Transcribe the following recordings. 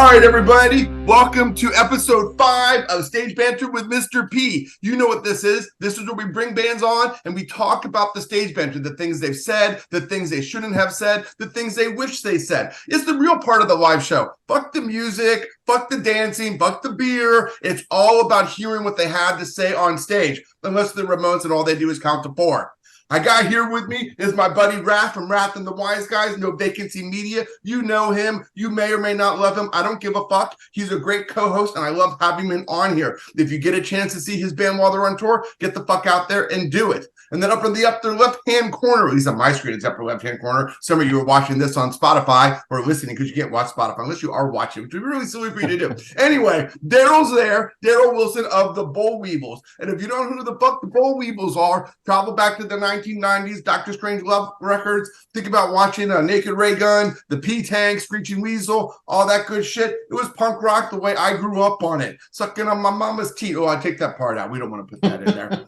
All right, everybody, welcome to episode 5 of Stage Banter with Mr. P. You know what this is. This is where we bring bands on and we talk about the stage banter, the things they've said, the things they shouldn't have said, the things they wish they said. It's the real part of the live show. Fuck the music, fuck the dancing, fuck the beer. It's all about hearing what they had to say on stage, unless they're Ramones and all they do is count to 4. I got here with me is my buddy RATH from RATH and the Wise Guys, No Vacancy Media. You know him. You may or may not love him. I don't give a fuck. He's a great co-host, and I love having him on here. If you get a chance to see his band while they're on tour, get the fuck out there and do it. And then up in the upper left-hand corner, at least on my screen, it's upper left-hand corner. Some of you are watching this on Spotify or listening because you can't watch Spotify unless you are watching, which would be really silly for you to do. Anyway, Daryl's there, Daryl Wilson of the Bollweevils. And if you don't know who the fuck the Bollweevils are, travel back to the 1990s, Dr. Strangelove records. Think about watching Naked Ray Gun, the P-Tank, Screeching Weasel, all that good shit. It was punk rock the way I grew up on it. Sucking on my mama's teeth. Oh, I take that part out. We don't want to put that in there.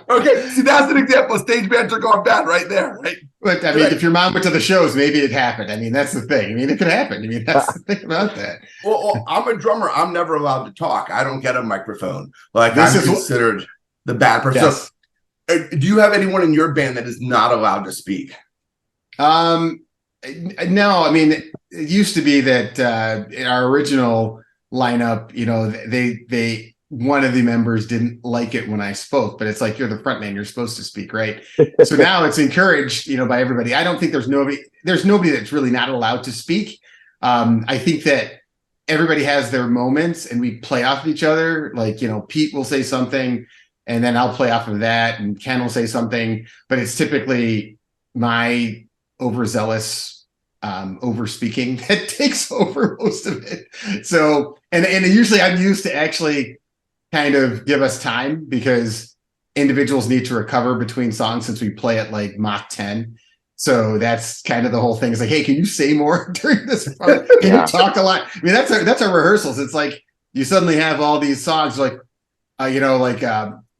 Okay, see, that's an example of stage banter gone bad right there, right? But I mean, if your mom went to the shows, maybe it happened. I mean, that's the thing. I mean, it could happen. I mean, that's the thing about that. Well, I'm a drummer. I'm never allowed to talk. I don't get a microphone. Like, I'm considered the bad person. Yes. So, do you have anyone in your band that is not allowed to speak? No, I mean, it used to be that in our original lineup, you know, they one of the members didn't like it when I spoke, but it's like, you're the front man, you're supposed to speak, right? So now it's encouraged, you know, by everybody. I don't think there's nobody that's really not allowed to speak. I think that everybody has their moments and we play off of each other. Like, you know, Pete will say something and then I'll play off of that, and Ken will say something, but it's typically my overzealous over speaking that takes over most of it. So, and usually I'm used to actually kind of give us time because individuals need to recover between songs since we play at like Mach 10. So that's kind of the whole thing. It's like, hey, can you say more during this part? Can you talk a lot? I mean, that's our rehearsals. It's like you suddenly have all these songs like,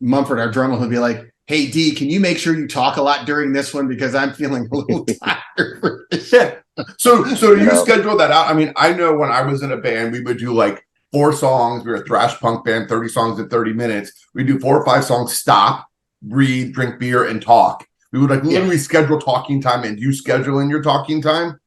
Mumford, our drummer, will be like, hey, D, can you make sure you talk a lot during this one because I'm feeling a little tired for this. Yeah. So you schedule that out. I mean, I know when I was in a band, we would do like 4 songs. We were a thrash punk band, 30 songs in 30 minutes. We do 4 or 5 songs, stop, breathe, drink beer, and talk. We would like literally schedule talking time. And do you schedule in your talking time?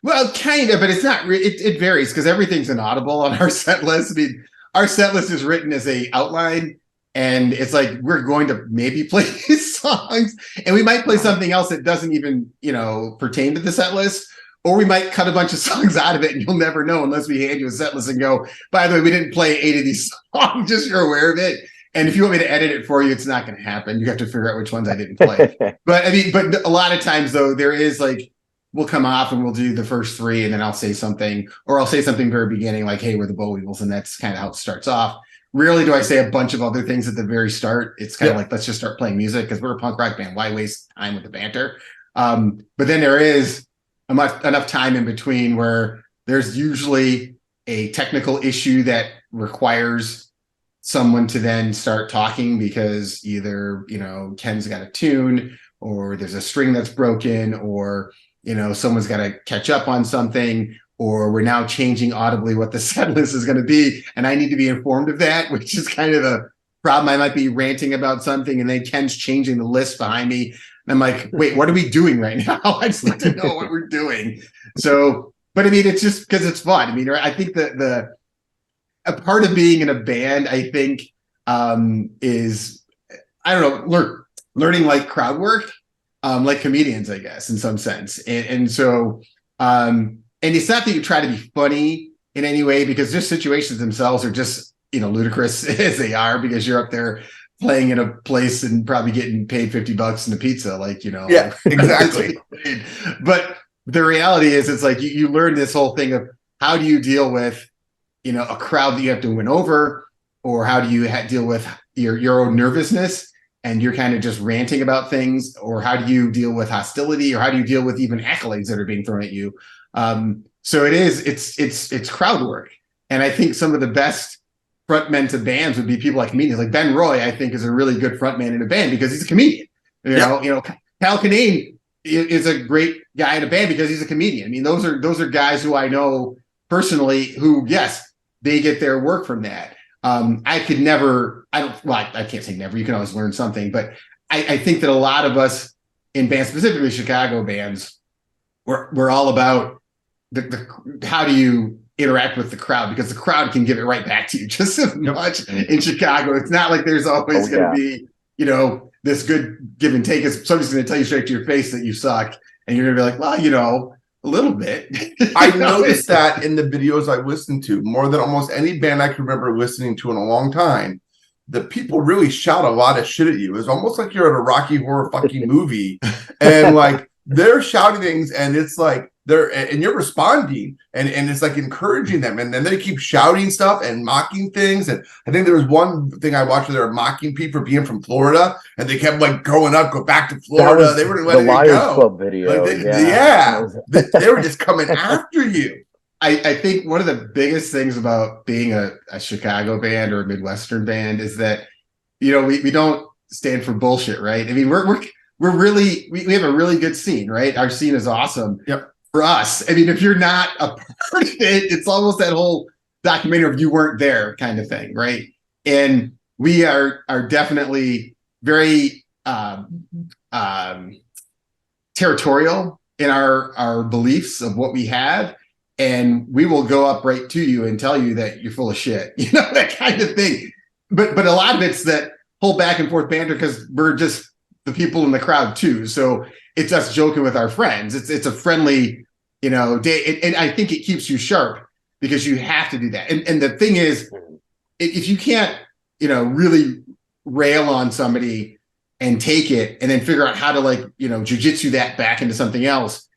Well, kind of, but it's not. It varies because everything's inaudible on our set list. I mean, our set list is written as a outline, and it's like we're going to maybe play these songs, and we might play something else that doesn't even, you know, pertain to the set list. Or we might cut a bunch of songs out of it and you'll never know unless we hand you a set list and go, by the way, we didn't play 8 of these songs, just so you're aware of it. And if you want me to edit it for you, it's not going to happen. You have to figure out which ones I didn't play. But I mean, but a lot of times though, there is like, we'll come off and we'll do the first 3 and then I'll say something, or I'll say something very beginning like, hey, we're the Bollweevils, and that's kind of how it starts off. Rarely do I say a bunch of other things at the very start. It's kind of like, let's just start playing music because we're a punk rock band. Why waste time with the banter? But then there is enough time in between where there's usually a technical issue that requires someone to then start talking because either, you know, Ken's got a tune or there's a string that's broken or, you know, someone's got to catch up on something, or we're now changing audibly what the set list is going to be. And I need to be informed of that, which is kind of a problem. I might be ranting about something and then Ken's changing the list behind me. And I'm like, wait, what are we doing right now? I just need to know what we're doing. So, but I mean, it's just because it's fun. I mean, I think that a part of being in a band, I think, is, I don't know, learning like crowd work, like comedians, I guess, in some sense. And so, and it's not that you try to be funny in any way because just situations themselves are just, you know, ludicrous as they are because you're up there playing in a place and probably getting paid $50 in a pizza, like, you know. Yeah, exactly. But the reality is, it's like you learn this whole thing of how do you deal with, you know, a crowd that you have to win over, or how do you deal with your own nervousness and you're kind of just ranting about things, or how do you deal with hostility, or how do you deal with even accolades that are being thrown at you? So it's crowd work, and I think some of the best frontmen to bands would be people like comedians. Like Ben Roy, I think, is a really good frontman in a band because he's a comedian. You know, Cal Kinane is a great guy in a band because he's a comedian. I mean, those are guys who I know personally who, yes, they get their work from that. I could never, I can't say never, you can always learn something, but I think that a lot of us in bands, specifically Chicago bands, we're all about the how do you interact with the crowd, because the crowd can give it right back to you just as much in Chicago. It's not like there's always going to be, this good give and take. Somebody's going to tell you straight to your face that you suck, and you're going to be like, well, a little bit. I noticed that in the videos I listened to, more than almost any band I can remember listening to in a long time, the people really shout a lot of shit at you. It's almost like you're at a Rocky Horror fucking movie, and like they're shouting things, and it's like and you're responding, and it's like encouraging them, and then they keep shouting stuff and mocking things. And I think there was one thing I watched where they were mocking Pete for being from Florida, and they kept like go back to Florida. They were letting the Liars it go. Club video. Like they were just coming after you. I think one of the biggest things about being a Chicago band or a Midwestern band is that, we don't stand for bullshit, right? I mean, we're really, we have a really good scene, right? Our scene is awesome. Yep. For us. I mean, if you're not a part of it, it's almost that whole documentary of you weren't there kind of thing, right? And we are definitely very territorial in our beliefs of what we have. And we will go up right to you and tell you that you're full of shit, that kind of thing. But a lot of it's that whole back and forth banter because we're just the people in the crowd too. So it's us joking with our friends. It's a friendly, day. And I think it keeps you sharp because you have to do that. And the thing is, if you can't, really rail on somebody and take it and then figure out how to jujitsu that back into something else,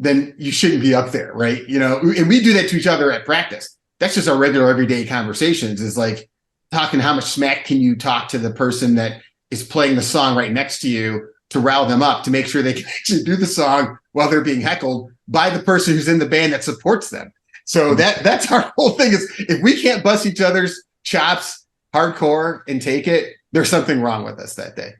then you shouldn't be up there, right? And we do that to each other at practice. That's just our regular everyday conversations, is like talking how much smack can you talk to the person that is playing the song right next to you to rile them up, to make sure they can actually do the song while they're being heckled by the person who's in the band that supports them. So that's our whole thing, is if we can't bust each other's chops hardcore and take it, there's something wrong with us that day.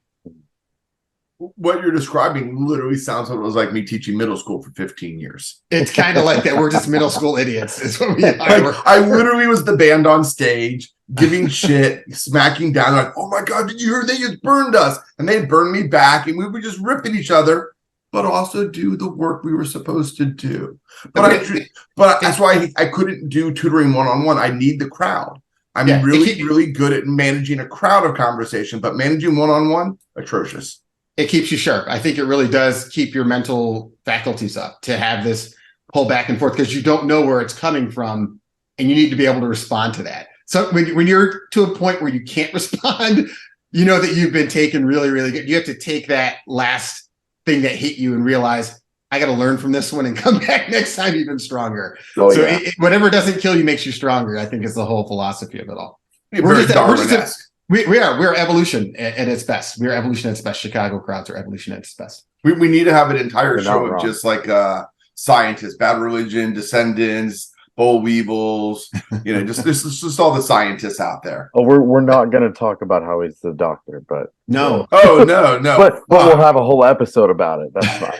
What you're describing literally sounds like it was like me teaching middle school for 15 years. It's kind of like that. We're just middle school idiots is what we are. I literally was the band on stage giving shit, smacking down, like, oh my God, did you hear they just burned us? And they burned me back, and we would just rip at each other, but also do the work we were supposed to do. But that's why I couldn't do tutoring one-on-one. I need the crowd. I'm really good at managing a crowd of conversation, but managing one-on-one, atrocious. It keeps you sharp. I think it really does keep your mental faculties up to have this pull back and forth, because you don't know where it's coming from, and you need to be able to respond to that. So when you're to a point where you can't respond, you know that you've been taken really, really good. You have to take that last thing that hit you and realize, I got to learn from this one and come back next time even stronger. Whatever doesn't kill you makes you stronger, I think, is the whole philosophy of it all. We're evolution at its best. We're evolution at its best. Chicago crowds are evolution at its best. We need to have an entire show of just like scientists, Bad Religion, Descendants, Bollweevils, just all the scientists out there. Oh, we're not going to talk about how he's the doctor, but no. Oh no. But we'll have a whole episode about it. That's fine.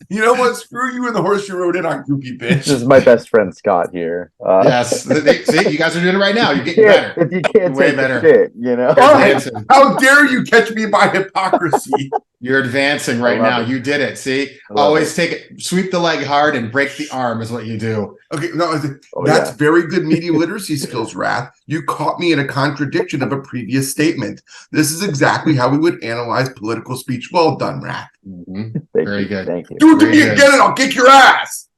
You know what? Screw you and the horse you rode in on, groupie bitch. This is my best friend Scott here. Yes, see, you guys are doing it right now. You're getting better. If you can't way take better. The shit, How dare you catch me by hypocrisy? You're advancing right now. You did it. See, always take it. Sweep the leg hard and break the arm is what you do. Okay, no, that's very good media literacy skills, Rath. You caught me in a contradiction of a previous statement. This is exactly how we would analyze political speech. Well done, Rath. Mm-hmm. Very good. Thank you. Do it to me again and I'll kick your ass.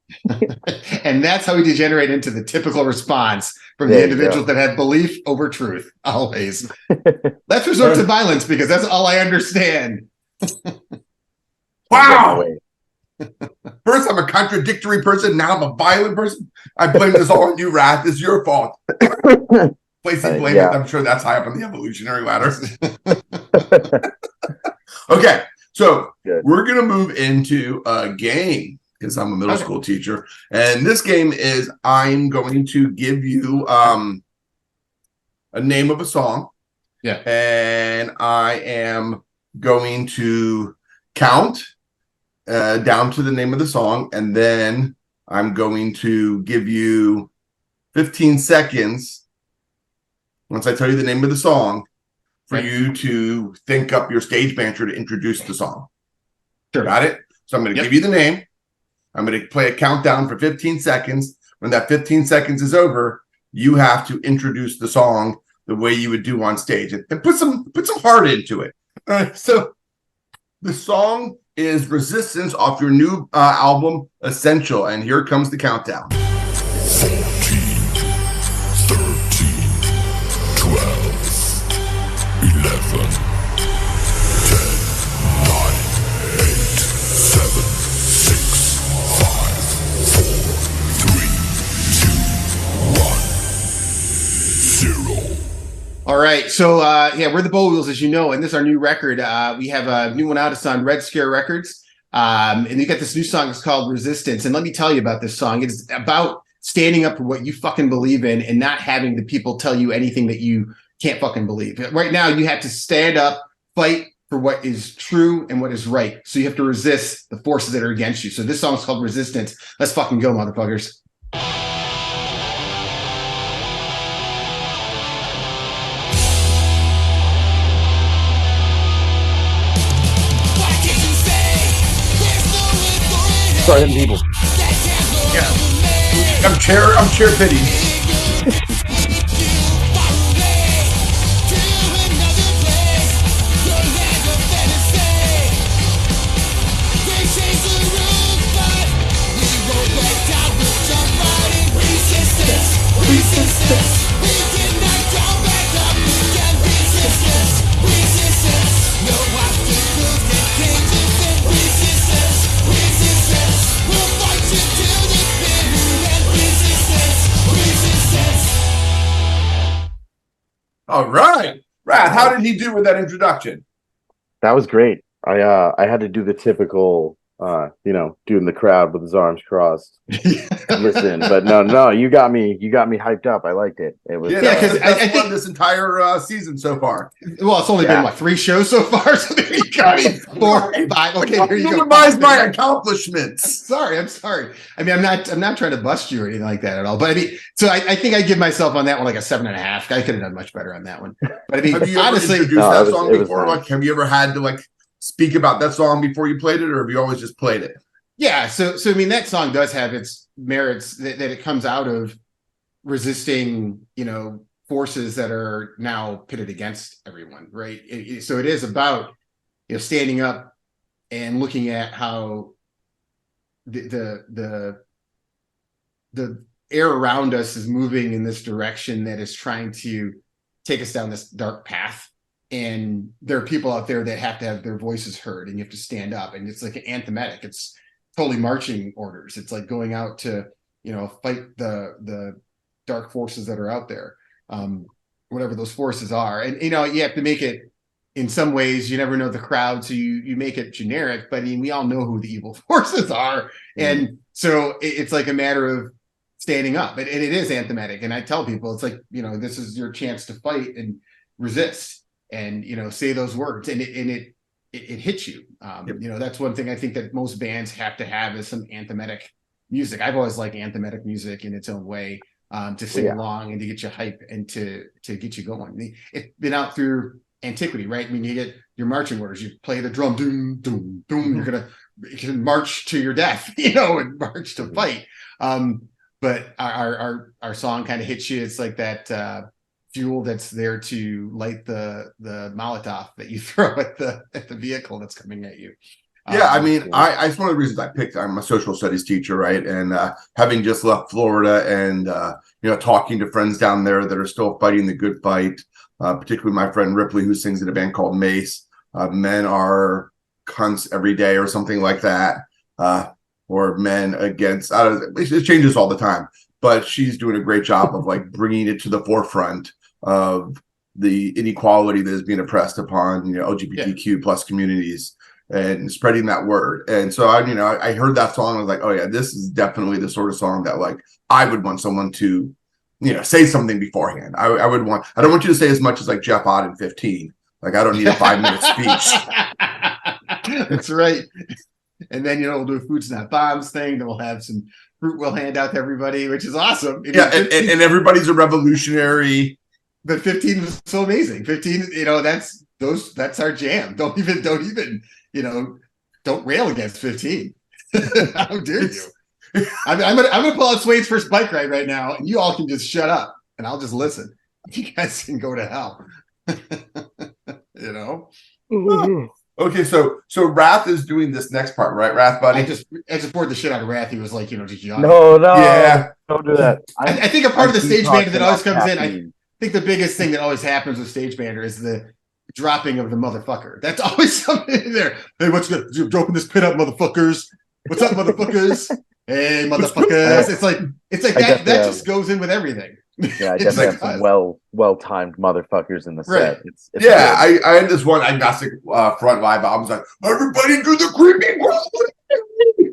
And that's how we degenerate into the typical response from the individuals that have belief over truth. Always. Let's resort to violence because that's all I understand. Wow. First, I'm a contradictory person. Now I'm a violent person. I blame this all on you, Rath. It's your fault. Placing blame, I'm sure that's high up on the evolutionary ladder. Okay, so we're going to move into a game because I'm a middle school teacher. And this game is I'm going to give you a name of a song. Yeah. And I am going to count down to the name of the song, and then I'm going to give you 15 seconds once I tell you the name of the song for you to think up your stage banter to introduce the song. Sure. Got it? So I'm going to give you the name. I'm going to play a countdown for 15 seconds. When that 15 seconds is over, you have to introduce the song the way you would do on stage and put some heart into it. So the song is Resistance off your new album, Essential. And here comes the countdown. 14, 13, 12, 11, 10, 9, 8, 7, 6, 5, 4, 3, 2, 1, 0. All right, so we're the Bollweevils, as you know, and this is our new record. We have a new one out. It's on Red Scare Records, and you got this new song. It's called Resistance, and let me tell you about this song. It's about standing up for what you fucking believe in and not having the people tell you anything that you can't fucking believe. Right now, you have to stand up, fight for what is true and what is right. So you have to resist the forces that are against you. So this song's called Resistance. Let's fucking go, motherfuckers. Start hitting people. Yeah. I'm chair pity. All right. Rath, how did he do with that introduction? That was great. I had to do the typical dude in the crowd with his arms crossed. Listen, but no, you got me hyped up. I liked it. It was because I think this entire season so far. Well, it's only been what, 3 shows so far. So there you go. 4, 5. Okay, there you go. Minimize my accomplishments. I'm sorry. I mean, I'm not trying to bust you or anything like that at all. But I mean, so I think I give myself on that one like a 7.5. I could have done much better on that one. But I mean, have you honestly, ever introduced that song before? Nice. Like, have you ever had to speak about that song before you played it, or have you always just played it? Yeah, so I mean, that song does have its merits that it comes out of resisting, forces that are now pitted against everyone, right? So it is about standing up and looking at how the air around us is moving in this direction that is trying to take us down this dark path. And there are people out there that have to have their voices heard, and you have to stand up. And it's like an anthematic. It's totally marching orders. It's like going out to, fight the dark forces that are out there, whatever those forces are. And, you have to make it, in some ways, you never know the crowd, so you make it generic. But I mean, we all know who the evil forces are. And so it's like a matter of standing up. And it is anthematic. And I tell people, it's like, this is your chance to fight and resist. And say those words, and it hits you. That's one thing I think that most bands have to have is some anthematic music. I've always liked anthematic music in its own way, to sing along and to get you hype and to get you going. It's been out through antiquity, right? I mean, you get your marching orders. You play the drum, doom, doom, doom. You can march to your death, and march to fight. But our song kind of hits you. It's like that. Fuel that's there to light the Molotov that you throw at the vehicle that's coming at you. Yeah, I mean, it's one of the reasons I picked. I'm a social studies teacher, right? And having just left Florida and talking to friends down there that are still fighting the good fight, particularly my friend Ripley, who sings in a band called Mace. Men are cunts every day, or something like that, or men against. It changes all the time, but she's doing a great job of bringing it to the forefront of the inequality that is being oppressed upon LGBTQ plus communities, and spreading that word. And so I heard that song. I was like, oh yeah, this is definitely the sort of song that I would want someone to say something beforehand. I don't want you to say as much as Jeff Ott in 15, Like, I don't need a 5-minute speech. That's right. And then, we'll do a Food's Not Bombs thing. Then we'll have some fruit we'll hand out to everybody, which is awesome. Yeah, and everybody's a revolutionary. But 15 was so amazing. 15, that's our jam. Don't even, don't rail against 15. How dare you? I'm gonna pull out Swain's first bike ride right now, and you all can just shut up, and I'll just listen. You guys can go to hell. Okay, so RATH is doing this next part, right, RATH buddy? I just poured the shit out of RATH. He was like, did you? No, yeah, don't do that. I think a part of the stage banter that always comes in. I think the biggest thing that always happens with stage banter is the dropping of the motherfucker. That's always something in there. Hey, what's good? You're dropping this pin up, motherfuckers. What's up, motherfuckers? Hey, motherfuckers. It's like that just goes in with everything. Yeah, I definitely have some well-timed motherfuckers in the set. It's yeah, I had this one agnostic front live. I was like, everybody do the creepy crawly.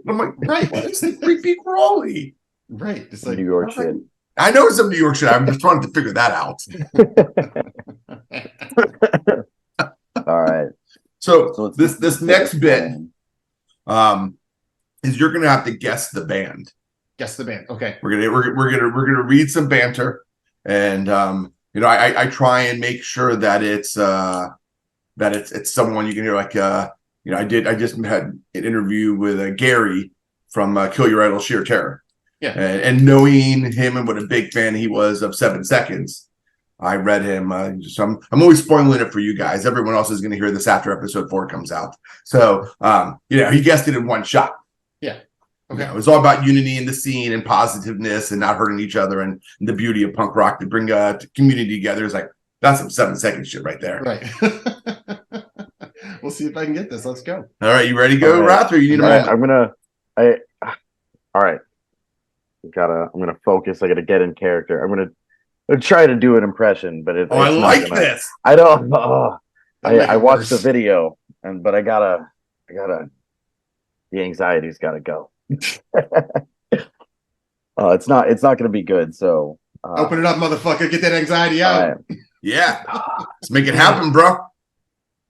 I'm like, right, what is the creepy crawly? Right. It's like New York shit. I know some New York shit. I'm just trying to figure that out. All right. So this next bit is you're gonna have to guess the band. Guess the band. Okay. We're gonna read some banter, and I try and make sure that it's someone you can hear. Like I just had an interview with Gary from Kill Your Idol Sheer Terror. Yeah. And knowing him and what a big fan he was of 7 Seconds, I read him. So I'm always spoiling it for you guys. Everyone else is going to hear this after episode 4 comes out. So he guessed it in one shot. Yeah. Okay. It was all about unity in the scene and positiveness and not hurting each other and the beauty of punk rock to bring a community together. It's like, that's some 7 Seconds shit right there. Right. We'll see if I can get this. Let's go. All right, you ready to go, RATH, or you need a moment? All right. I'm gonna focus. I gotta get in character. I'm gonna try to do an impression, but I like this. I don't. I watched the video, but I gotta. The anxiety's gotta go. It's not gonna be good. So open it up, motherfucker. Get that anxiety out. Right. Yeah, let's make it happen, bro. All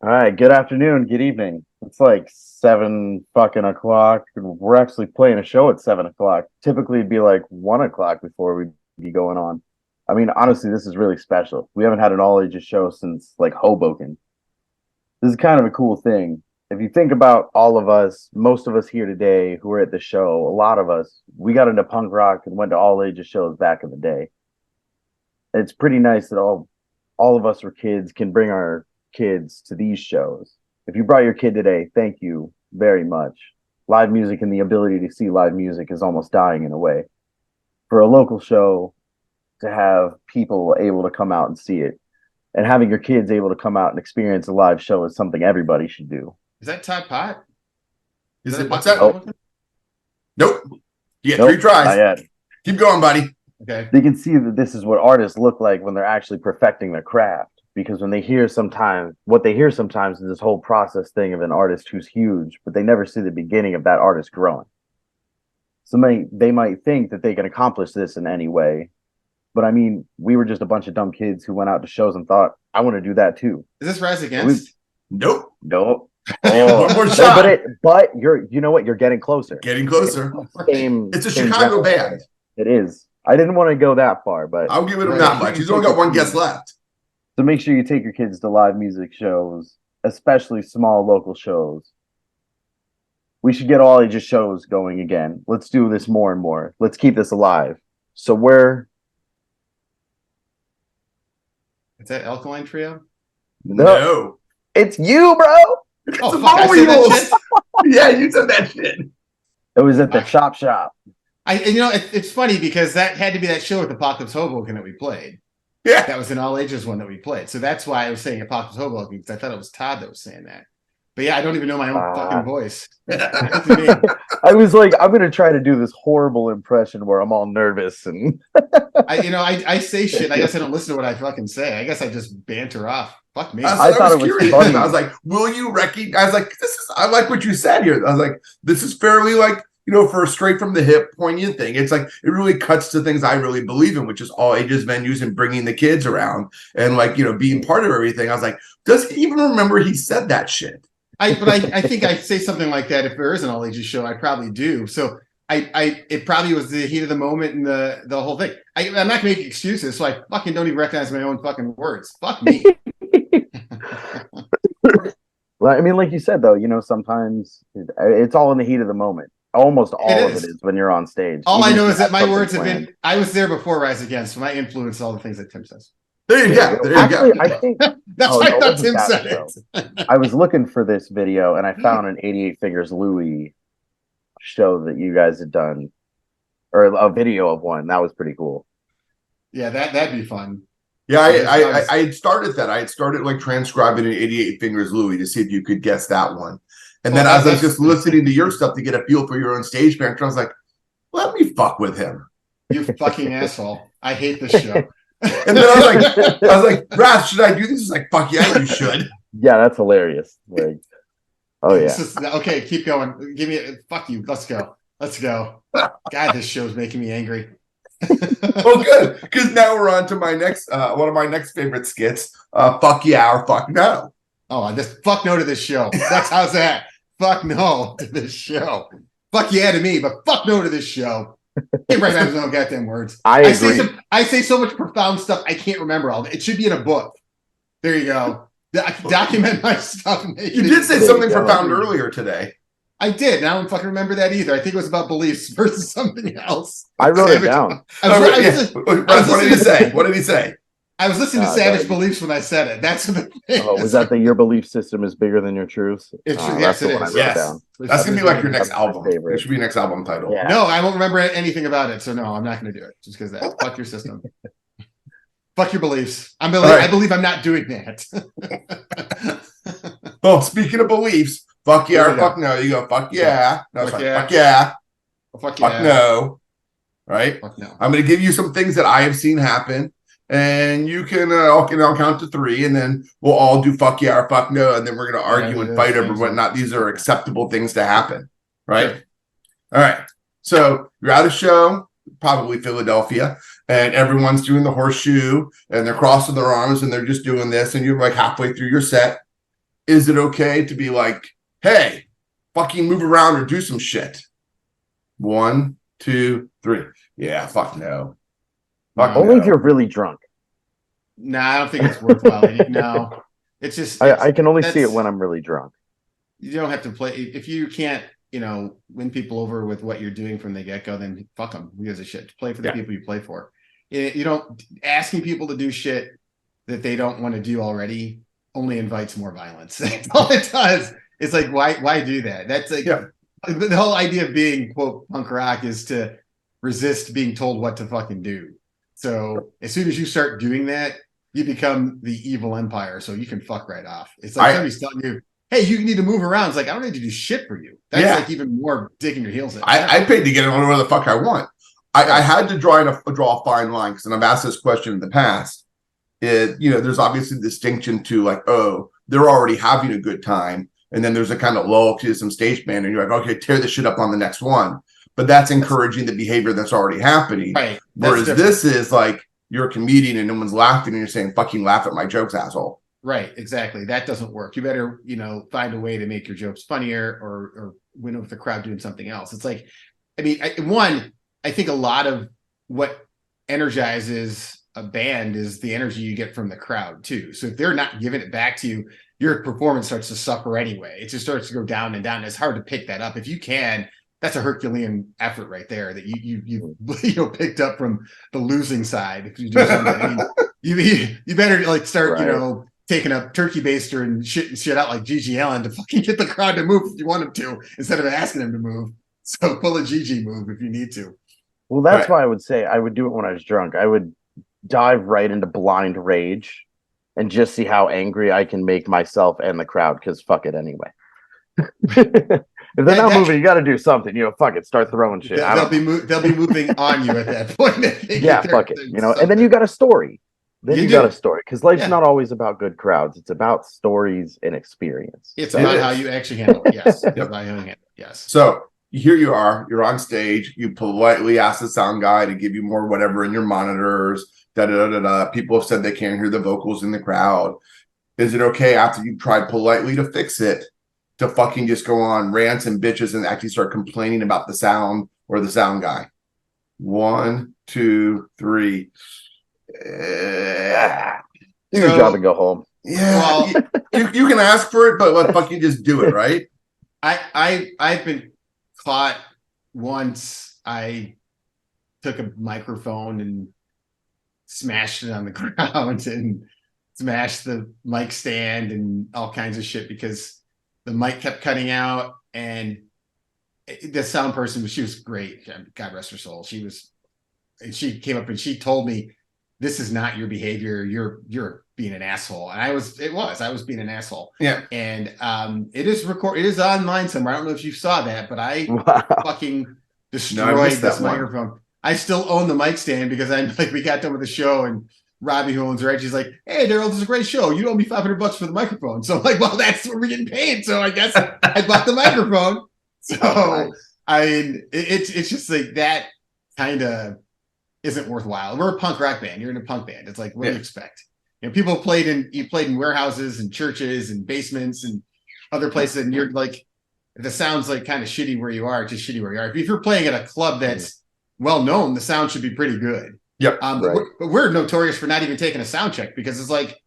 right. Good afternoon. Good evening. It's like 7 fucking o'clock. We're actually playing a show at 7 o'clock. Typically, it'd be like 1 o'clock before we'd be going on. I mean, honestly, this is really special. We haven't had an all ages show since like Hoboken. This is kind of a cool thing. If you think about all of us, most of us here today who are at the show, a lot of us, we got into punk rock and went to all ages shows back in the day. It's pretty nice that all of us were kids can bring our kids to these shows. If you brought your kid today, thank you very much. Live music and the ability to see live music is almost dying in a way. For a local show, to have people able to come out and see it, and having your kids able to come out and experience a live show is something everybody should do. Is that Todd Pot? Is it? What's that? Nope. You get 3 tries. Not yet. Keep going, buddy. Okay. They can see that this is what artists look like when they're actually perfecting their craft. Because when they hear sometimes is this whole process thing of an artist who's huge, but they never see the beginning of that artist growing. So they might think that they can accomplish this in any way. But I mean, we were just a bunch of dumb kids who went out to shows and thought, I want to do that too. Is this Rise Against? Nope. Oh, one more shot. But you know what? You're getting closer. Getting closer. It's a Chicago band. It is. I didn't want to go that far, but I'll give it that much. He's only got 1 guess left. So make sure you take your kids to live music shows, especially small local shows. We should get all ages shows going again. Let's do this more and more. Let's keep this alive. So Is that Alkaline Trio? No. It's you, bro. It's the Bollweevils. Yeah, you said that shit. It was at the shop. It's funny because that had to be that show at the Apocalypse Hoboken that we played. Yeah. That was an all ages one that we played. So that's why I was saying Apocalypse Hoboken, because I thought it was Todd that was saying that. But yeah, I don't even know my own fucking voice. I was like, I'm gonna try to do this horrible impression where I'm all nervous and I say shit. I guess I don't listen to what I fucking say. I guess I just banter off. Fuck me. I thought it was funny. I was like, will you recognize? I was like, I like what you said here. I was like, this is fairly like for a straight from the hip poignant thing. It's like it really cuts to things I really believe in, which is all ages venues and bringing the kids around and like being part of everything. I was like, does he even remember he said that shit? I think I say something like that if there is an all ages show. I probably do. So it probably was the heat of the moment and the whole thing. I'm not gonna make excuses, so I fucking don't even recognize my own fucking words. Fuck me. Well, I mean, like you said, though, sometimes it's all in the heat of the moment. Almost all of it is when you're on stage. All I know is that my words have been. I was there before Rise Against, so I influence all the things that Tim says. There you go. There you go. I think that's why I thought Tim said it. I was looking for this video and I found an 88 Figures Louie show that you guys had done, or a video of one. That was pretty cool. Yeah, that'd be fun. Yeah, I had started that. I had started like transcribing an 88 Fingers Louie to see if you could guess that one. And then as I was just listening to your stuff to get a feel for your own stage banter, I was like, let me fuck with him. You fucking asshole. I hate this show. And then I was like, Rath, should I do this? He's like, fuck yeah, you should. Yeah, that's hilarious. Like, oh yeah. Okay, keep going. Give me fuck you. Let's go. God, this show's making me angry. Well, good, because now we're on to my next one of my next favorite skits. Fuck yeah or fuck no. Oh, this fuck no to this show. How's that? Fuck no to this show. Fuck yeah to me, but fuck no to this show. Can't recognize no goddamn words. I agree. I say so much profound stuff I can't remember all of it. It should be in a book. There you go. I can document my stuff. You did say something profound earlier today. I did. And I don't fucking remember that either. I think it was about beliefs versus something else. I wrote it down. What did he say? What did he say? I was listening to Savage Beliefs when I said it. That's the thing. Oh, was that your belief system is bigger than your truths? Yes, it is. Yes. That's going to be like your next album. It should be your next album title. Yeah. No, I won't remember anything about it. So no, I'm not going to do it just because that. Fuck your system. Fuck your beliefs. I believe I'm not doing that. Well, speaking of beliefs, fuck yeah or fuck no. You go, fuck yeah. No, fuck yeah. Fuck yeah. Fuck no. Right? Fuck no. I'm going to give you some things that I have seen happen. And you can, I'll count to 3, and then we'll all do fuck yeah or fuck no, and then we're going to argue and fight over whatnot. These are acceptable things to happen, right? Sure. All right. So you're at a show, probably Philadelphia, and everyone's doing the horseshoe, and they're crossing their arms, and they're just doing this, and you're like halfway through your set. Is it okay to be like, hey, fucking move around or do some shit? 1, 2, 3. Yeah, fuck no. Only if you're really drunk. Nah, I don't think it's worthwhile. No, it's just. I can only see it when I'm really drunk. You don't have to play if you can't, win people over with what you're doing from the get go. Then fuck them. Who gives a shit? Play for the people you play for. You don't asking people to do shit that they don't want to do already only invites more violence. That's all it does. It's like why do that? That's like the whole idea of being quote punk rock is to resist being told what to fucking do. So as soon as you start doing that, you become the evil empire. So you can fuck right off. It's like somebody's telling you, hey, you need to move around. It's like, I don't need to do shit for you. That's like even more digging your heels in. I paid to get it on where the fuck I want. I had to draw a fine line because, and I've asked this question in the past. There's obviously a distinction to like, oh, they're already having a good time. And then there's a kind of lull to some stage band and you're like, okay, tear this shit up on the next one. But that's encouraging the behavior that's already happening. Right. Whereas this is like you're a comedian and no one's laughing and you're saying, fucking laugh at my jokes, asshole. Right. Exactly. That doesn't work. You better, find a way to make your jokes funnier or win over the crowd doing something else. It's like, I think a lot of what energizes a band is the energy you get from the crowd too. So if they're not giving it back to you, your performance starts to suffer anyway. It just starts to go down and down. It's hard to pick that up. If you can, that's a Herculean effort right there that you picked up from the losing side. If you do something, you better like start taking a turkey baster and shit out like Gigi Allen to fucking get the crowd to move if you want them to instead of asking them to move. So pull a Gigi move if you need to. Well, that's why I would say I would do it when I was drunk. I would dive right into blind rage and just see how angry I can make myself and the crowd. Because fuck it anyway. If they're not moving, you got to do something. Fuck it, start throwing shit. They'll be moving on you at that point. Yeah, fuck it. And then you got a story. Then you got a story because life's not always about good crowds. It's about stories and experience. It's about how you actually handle it. Yes. About how you handle it. Yes. So here you are, you're on stage, you politely ask the sound guy to give you more whatever in your monitors, People have said they can't hear the vocals in the crowd. Is it okay after you tried politely to fix it to fucking just go on rants and bitches and actually start complaining about the sound or the sound guy? 1, 2, 3. Do your job and go home. Yeah, Well, you can ask for it, but let fucking just do it, right? I've been caught once. I took a microphone and smashed it on the ground and smashed the mic stand and all kinds of shit because the mic kept cutting out. And the sound person, she was great. God rest her soul. And she came up and she told me, "This is not your behavior. You're being an asshole." And I was being an asshole. Yeah. And it is online somewhere. I don't know if you saw that, but I fucking destroyed this microphone. I still own the mic stand because I'm like, we got done with the show and Robbie, who owns Red, she's like, "Hey Daryl, this is a great show. You owe me $500 for the microphone." So I'm like, well, that's what we're getting paid. So I guess I bought the microphone. So Nice. I mean, it's just like that kind of isn't worthwhile. We're a punk rock band. You're in a punk band. It's like, what do you expect? You know, people played in warehouses and churches and basements and other places, and you're like, the sound's like kind of shitty where you are, just shitty where you are. If you're playing at a club that's well known, the sound should be pretty good. Yep. Right. But we're notorious for not even taking a sound check because it's like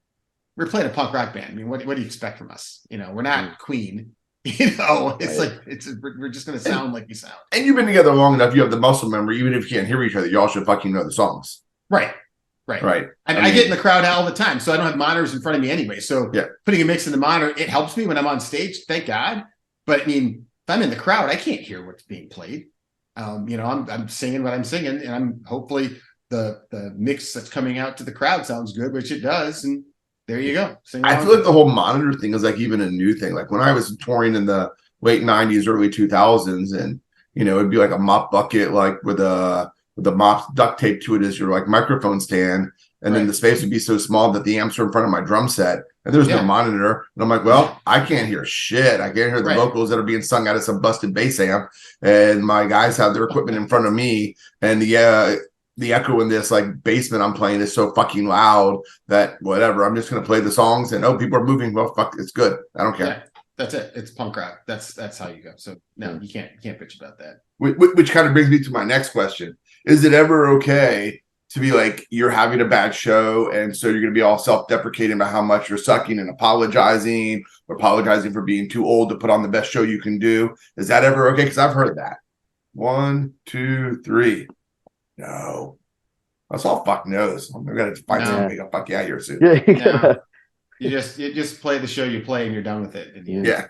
we're playing a punk rock band. I mean, what do you expect from us? You know, we're not Queen. You know, it's Right. like we're just gonna sound like we sound. And you've been together long enough, you have the muscle memory. Even if you can't hear each other, y'all should fucking know the songs. Right. Right. I get in the crowd all the time, so I don't have monitors in front of me anyway. So Yeah. putting a mix in the monitor, it helps me when I'm on stage, thank God. But I mean, if I'm in the crowd, I can't hear what's being played. You know, I'm singing what I'm singing, and I'm hopefully the mix that's coming out to the crowd sounds good, which it does. And there you go. Sing I along. feel like the whole monitor thing is like even a new thing. Like when I was touring in the late 90s, early 2000s, and you know, it'd be like a mop bucket, like with a mop duct tape to it as your like microphone stand. And then Right. the space would be so small that the amps are in front of my drum set and there's no Yeah. monitor. And I'm like, well, I can't hear shit. I can't hear the Right. vocals that are being sung out of some busted bass amp. And my guys have their equipment in front of me. And the echo in this like basement I'm playing is so fucking loud that whatever, I'm just going to play the songs and people are moving. Well, fuck, it's good. I don't care. Yeah, that's it. It's punk rock. That's how you go. So no, you can't bitch about that. Which kind of brings me to my next question. Is it ever okay to be like, you're having a bad show, and so you're going to be all self-deprecating about how much you're sucking and apologizing for being too old to put on the best show you can do? Is that ever okay? Because I've heard that. 1, 2, 3. No. That's all fuck knows. I'm going to find somebody to fuck you out here soon. Yeah. You just play the show you play and you're done with it. Yeah.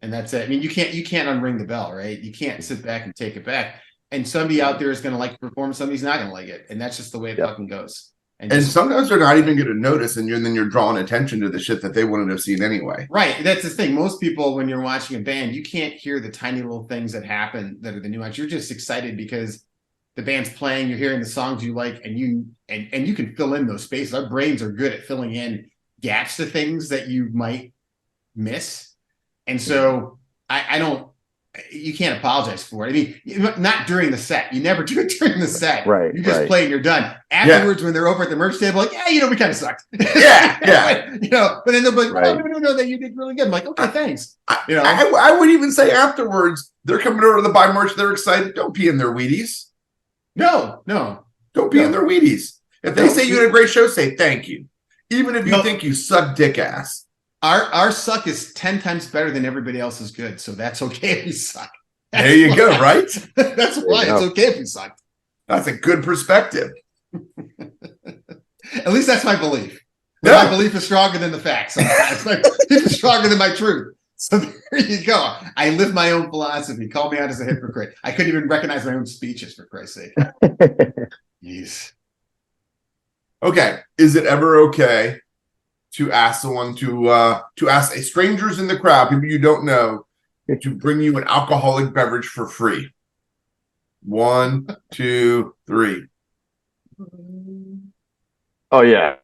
And that's it. I mean, you can't unring the bell, right? You can't sit back and take it back. And somebody out there is going to like the performance, somebody's not going to like it, and that's just the way it fucking goes. And sometimes they're not even going to notice, and then you're drawing attention to the shit that they wouldn't have seen anyway. Right, that's the thing. Most people, when you're watching a band, you can't hear the tiny little things that happen that are the nuance. You're just excited because the band's playing. You're hearing the songs you like, and you can fill in those spaces. Our brains are good at filling in gaps to things that you might miss, and so I don't. You can't apologize for it. I mean, not during the set. You never do it during the set. Right. You just play and you're done. Afterwards, when they're over at the merch table, like, yeah, we kind of sucked. Yeah. But then they'll be like, Right. oh, no, that you did really good. I'm like, okay, thanks. I would even say afterwards, they're coming over to the buy merch. They're excited. Don't pee in their Wheaties. No. Don't pee in their Wheaties. If they say you had a great show, say thank you. Even if you think you suck dick ass. Our suck is 10 times better than everybody else's good, so that's okay if we suck. There you go, right? That's why it's okay if we suck. That's a good perspective. At least that's my belief. Yeah. My belief is stronger than the facts. It's stronger than my truth. So there you go. I live my own philosophy. Call me out as a hypocrite. I couldn't even recognize my own speeches, for Christ's sake. Jeez. Okay. Is it ever okay to ask someone to ask a strangers in the crowd, people you don't know, to bring you an alcoholic beverage for free? 1, 2, 3. Oh yeah.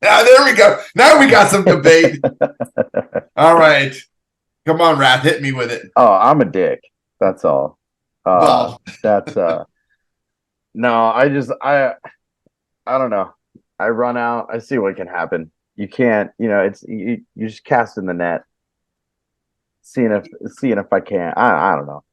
There we go. Now we got some debate. All right. Come on, RATH, hit me with it. Oh, I'm a dick. That's all. That's no, I don't know. I run out. I see what can happen. You can't, it's you just cast in the net, seeing if I can. I don't know.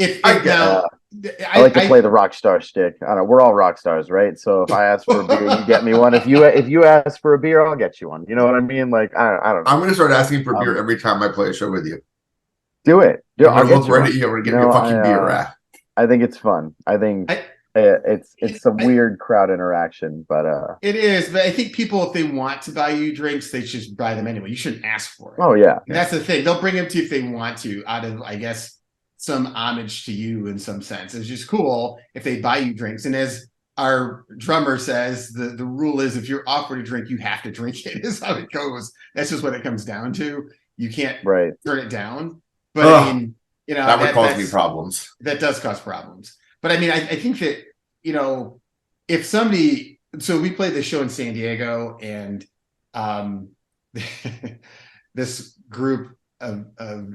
I like to play the rock star stick. I don't know. We're all rock stars, right? So if I ask for a beer, you get me one. If you ask for a beer, I'll get you one. You know what I mean? Like I don't know. I'm gonna start asking for beer every time I play a show with you. Do it. I'll get you one. You're gonna get me a fucking beer, Rat. I think it's fun. I think it's a weird crowd interaction, but it is. But I think people, if they want to buy you drinks, they should buy them anyway. You shouldn't ask for it. Oh yeah, and that's the thing. They'll bring them to you if they want to, out of, I guess, some homage to you in some sense. It's just cool if they buy you drinks. And as our drummer says, the rule is if you're offered a drink, you have to drink it. Is how it goes. That's just what it comes down to. You can't turn it down. But I mean, that would cause me problems. That does cause problems. But I mean, I think that, if somebody, so we played this show in San Diego, and this group of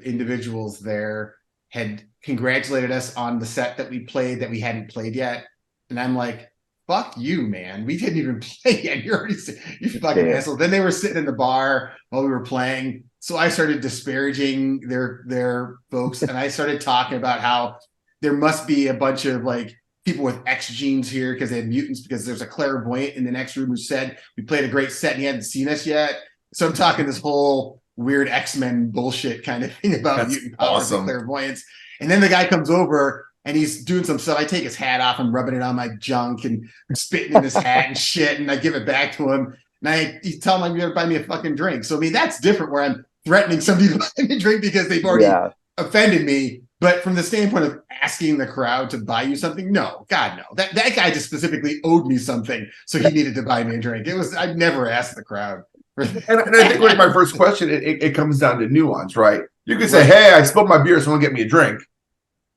individuals there had congratulated us on the set that we played that we hadn't played yet. And I'm like, fuck you, man. We didn't even play yet. You fucking asshole. Then they were sitting in the bar while we were playing. So I started disparaging their folks, and I started talking about how there must be a bunch of like people with X genes here because they had mutants, because there's a clairvoyant in the next room who said we played a great set and he hadn't seen us yet. So I'm talking this whole weird X-Men bullshit kind of thing about mutant powers and clairvoyance. And then the guy comes over and he's doing some stuff. I take his hat off and rubbing it on my junk and spitting in his hat and shit. And I give it back to him. And I tell him I'm going to buy me a fucking drink. So I mean, that's different, where I'm threatening somebody to buy me a drink because they've already offended me. But from the standpoint of asking the crowd to buy you something, no, God, no. That guy just specifically owed me something, so he needed to buy me a drink. I've never asked the crowd. And I think like my first question, it comes down to nuance, right? You could say, hey, I spilled my beer, someone get me a drink.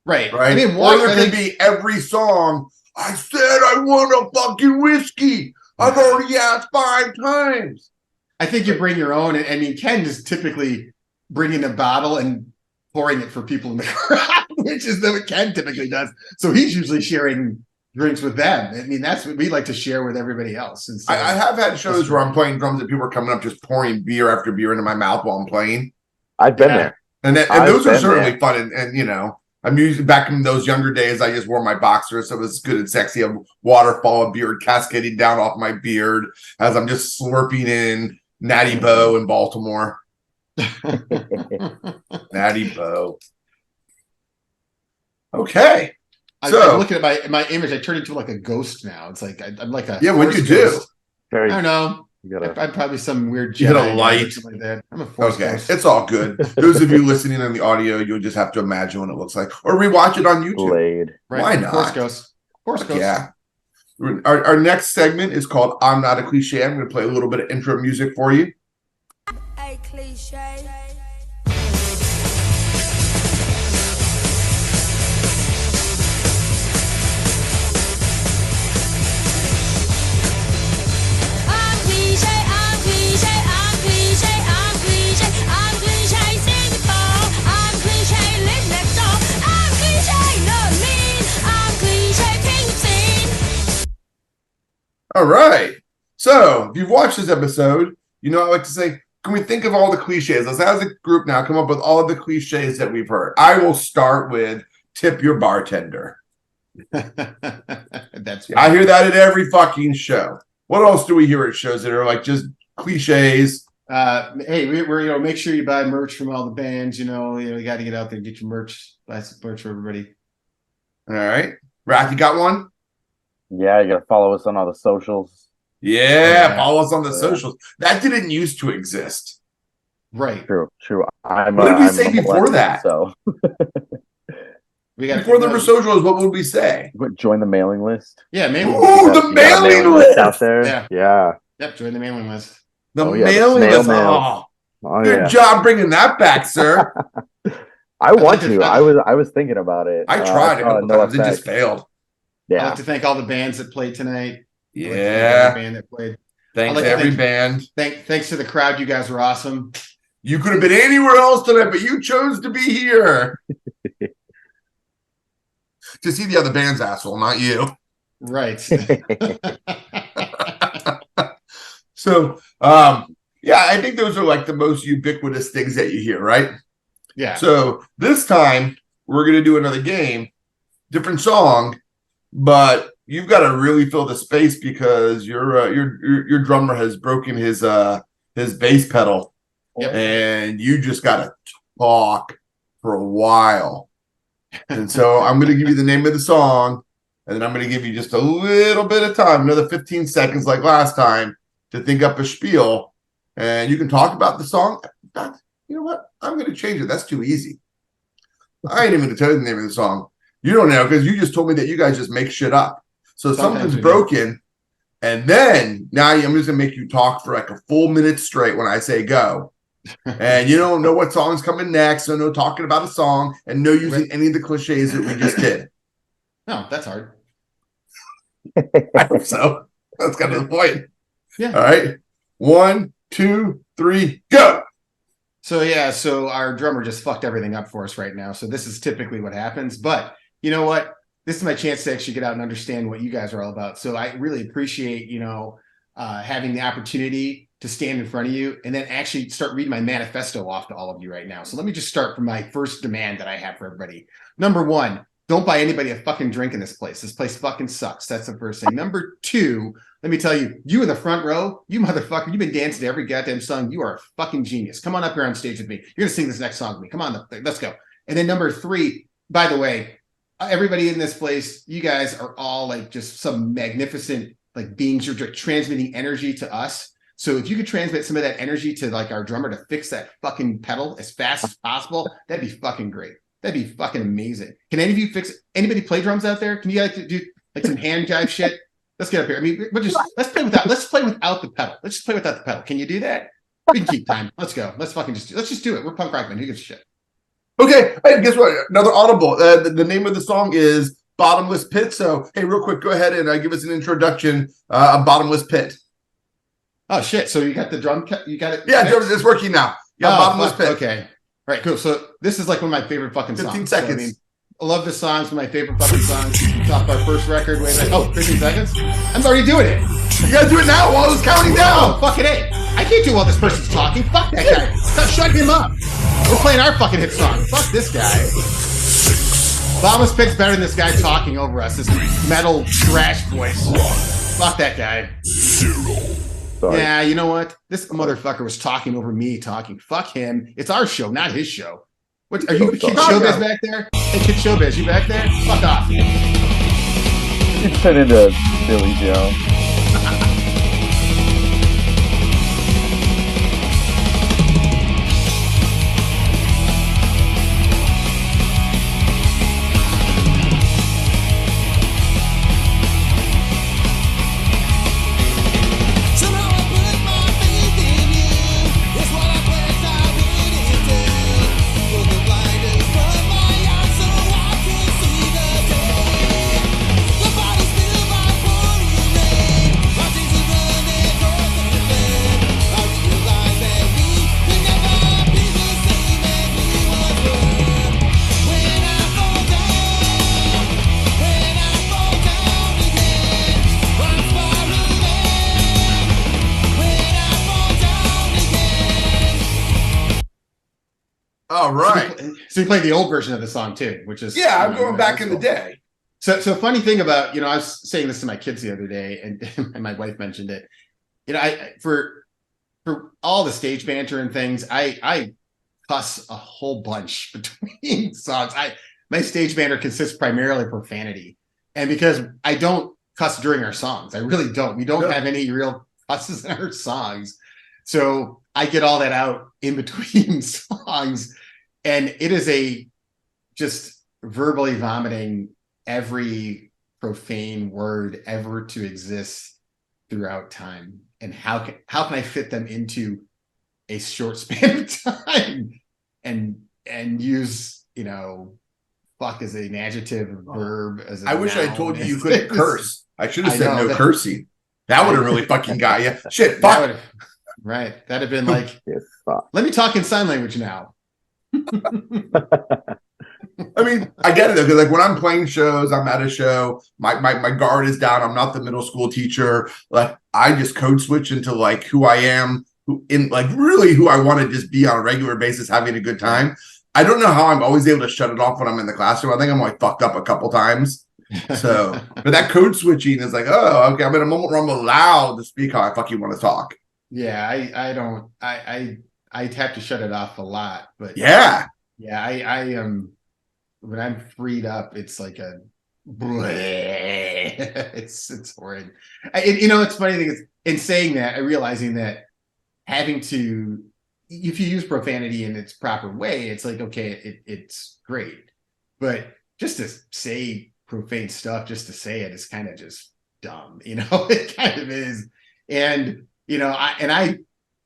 Right. I mean, or there could be every song, I said I want a fucking whiskey. I've already asked 5 times. I think you bring your own. I mean, Ken is typically bringing a bottle and pouring it for people in the crowd, which is what Ken typically does. So he's usually sharing drinks with them. I mean, that's what we like to share with everybody else. And so, I have had shows where I'm playing drums and people are coming up just pouring beer after beer into my mouth while I'm playing. I've been there. And those are certainly fun. And I'm using, back in those younger days, I just wore my boxers, so it was good and sexy. A waterfall of beard cascading down off my beard as I'm just slurping in Natty Boh in Baltimore. Natty Boh. Okay. I'm looking at my image. I turned into like a ghost now. It's like I'm like a what'd you do? I don't know. I'm probably some weird Jedi. You got a light like that. I'm a force ghost. It's all good. Those of you listening on the audio, you'll just have to imagine what it looks like, or rewatch it on YouTube. Blade. Right. Why not? Force ghost. Force ghost. Yeah. Our next segment is called "I'm Not a Cliche." I'm going to play a little bit of intro music for you. A cliche. All right. So if you've watched this episode, I like to say, can we think of all the cliches? Let's, as a group now, come up with all of the cliches that we've heard. I will start with tip your bartender. That's I hear that at every fucking show. What else do we hear at shows that are like just cliches? Hey, we're make sure you buy merch from all the bands. You got to get out there and get your merch. Buy some merch for everybody. All right, Rath, you got one? Yeah, you got to follow us on all the socials. Yeah, follow us on the socials. That didn't used to exist. Right. True. What did we say before that? So before there were socials, what would we say? Join the mailing list. Yeah, mailing list. Oh, the mailing list out there. Yeah. Yep, join the mailing list. The mailing list. Good job bringing that back, sir. I want to. I was thinking about it. I tried a couple times. It just failed. Yeah. I'd like to thank all the bands that played tonight. Yeah. Band that played. Thanks to every band. Thanks to the crowd. You guys were awesome. You could have been anywhere else tonight, but you chose to be here. To see the other band's asshole, not you. Right. So, yeah, I think those are like the most ubiquitous things that you hear, right? Yeah. So this time we're gonna do another game, different song, but you've got to really fill the space because your drummer has broken his bass pedal, Yep. and you just got to talk for a while. And so I'm going to give you the name of the song, and then I'm going to give you just a little bit of time, another 15 seconds like last time, to think up a spiel, and you can talk about the song. You know what? I'm going to change it. That's too easy. I ain't even going to tell you the name of the song. You don't know because you just told me that you guys just make shit up. So something's broken, and then now I'm just going to make you talk for like a full minute straight when I say go. And you don't know what song's coming next, so no talking about a song, and no using any of the cliches that we just did. No, that's hard. I hope so. That's kind of the point. Yeah. All right. 1, 2, 3, go. So our drummer just fucked everything up for us right now. So this is typically what happens. But you know what? This is my chance to actually get out and understand what you guys are all about. So I really appreciate, having the opportunity to stand in front of you and then actually start reading my manifesto off to all of you right now. So let me just start from my first demand that I have for everybody. Number 1, don't buy anybody a fucking drink in this place. This place fucking sucks. That's the first thing. Number 2, let me tell you, you in the front row, you motherfucker, you've been dancing to every goddamn song. You are a fucking genius. Come on up here on stage with me. You're going to sing this next song with me. Come on, let's go. And then number 3, by the way, everybody in this place, you guys are all like just some magnificent like beings. You're transmitting energy to us. So if you could transmit some of that energy to like our drummer to fix that fucking pedal as fast as possible, that'd be fucking great. That'd be fucking amazing. Can any of you anybody play drums out there? Can you like do like some hand jive shit? Let's get up here. I mean, let's play without the pedal. Let's just play without the pedal. Can you do that? We can keep time. Let's go. Let's just do it. We're punk rock, man. Who gives a shit? Okay. Hey, guess what? Another audible. The name of the song is Bottomless Pit. So, hey, real quick, go ahead and give us an introduction of Bottomless Pit. Oh, shit. So you got the drum? You got it? Yeah, it's working now. Yeah, Bottomless Pit. Okay. All right, cool. So this is like one of my favorite fucking 15 songs. seconds. So, I mean, I love this song. It's one of my favorite fucking songs. It's off our first record. Wait, 15 seconds? I'm already doing it. You gotta do it now while it's counting down. Oh, fucking A. I can't do while this person's talking. Fuck that guy. Shut him up. We're playing our fucking hit song. Fuck this guy. Bottomless Pit's better than this guy talking over us. This metal trash voice. Fuck that guy. 0. Sorry. Yeah, you know what? This motherfucker was talking over me talking. Fuck him. It's our show, not his show. What are you, Kid Showbiz back there? Hey, Kid Showbiz, you back there? Fuck off. You turn into Billy Joe. All right. So you played the old version of the song too, which is I'm going back in the day. So funny thing about, I was saying this to my kids the other day, and my wife mentioned it. For all the stage banter and things, I cuss a whole bunch between songs. My stage banter consists primarily of profanity, and because I don't cuss during our songs, I really don't. We don't have any real cusses in our songs, so I get all that out in between songs, and it is just verbally vomiting every profane word ever to exist throughout time, and how can I fit them into a short span of time and use fuck as an adjective, verb as a I wish I noun. told you couldn't curse. I should have said no cursing. That would have really fucking got you. Shit, That fuck. would've- right, that'd have been like, Yes, fuck. let me talk in sign language now. I mean, I get it though, because like when I'm playing shows, I'm at a show, my guard is down. I'm not the middle school teacher. Like I just code switch into like who I am, who I want to just be on a regular basis, having a good time. I don't know how I'm always able to shut it off when I'm in the classroom. I think I'm like fucked up a couple times. So, but that code switching is like, oh, okay, I'm in a moment where I'm allowed to speak how I fucking want to talk. Yeah, I have to shut it off a lot, but Yeah, I am when I'm freed up, it's like a it's horrid. It's funny thing is in saying that, I realizing that having to, if you use profanity in its proper way, it's like, okay, it's great, but just to say profane stuff just to say it is kind of just dumb. It kind of is. And I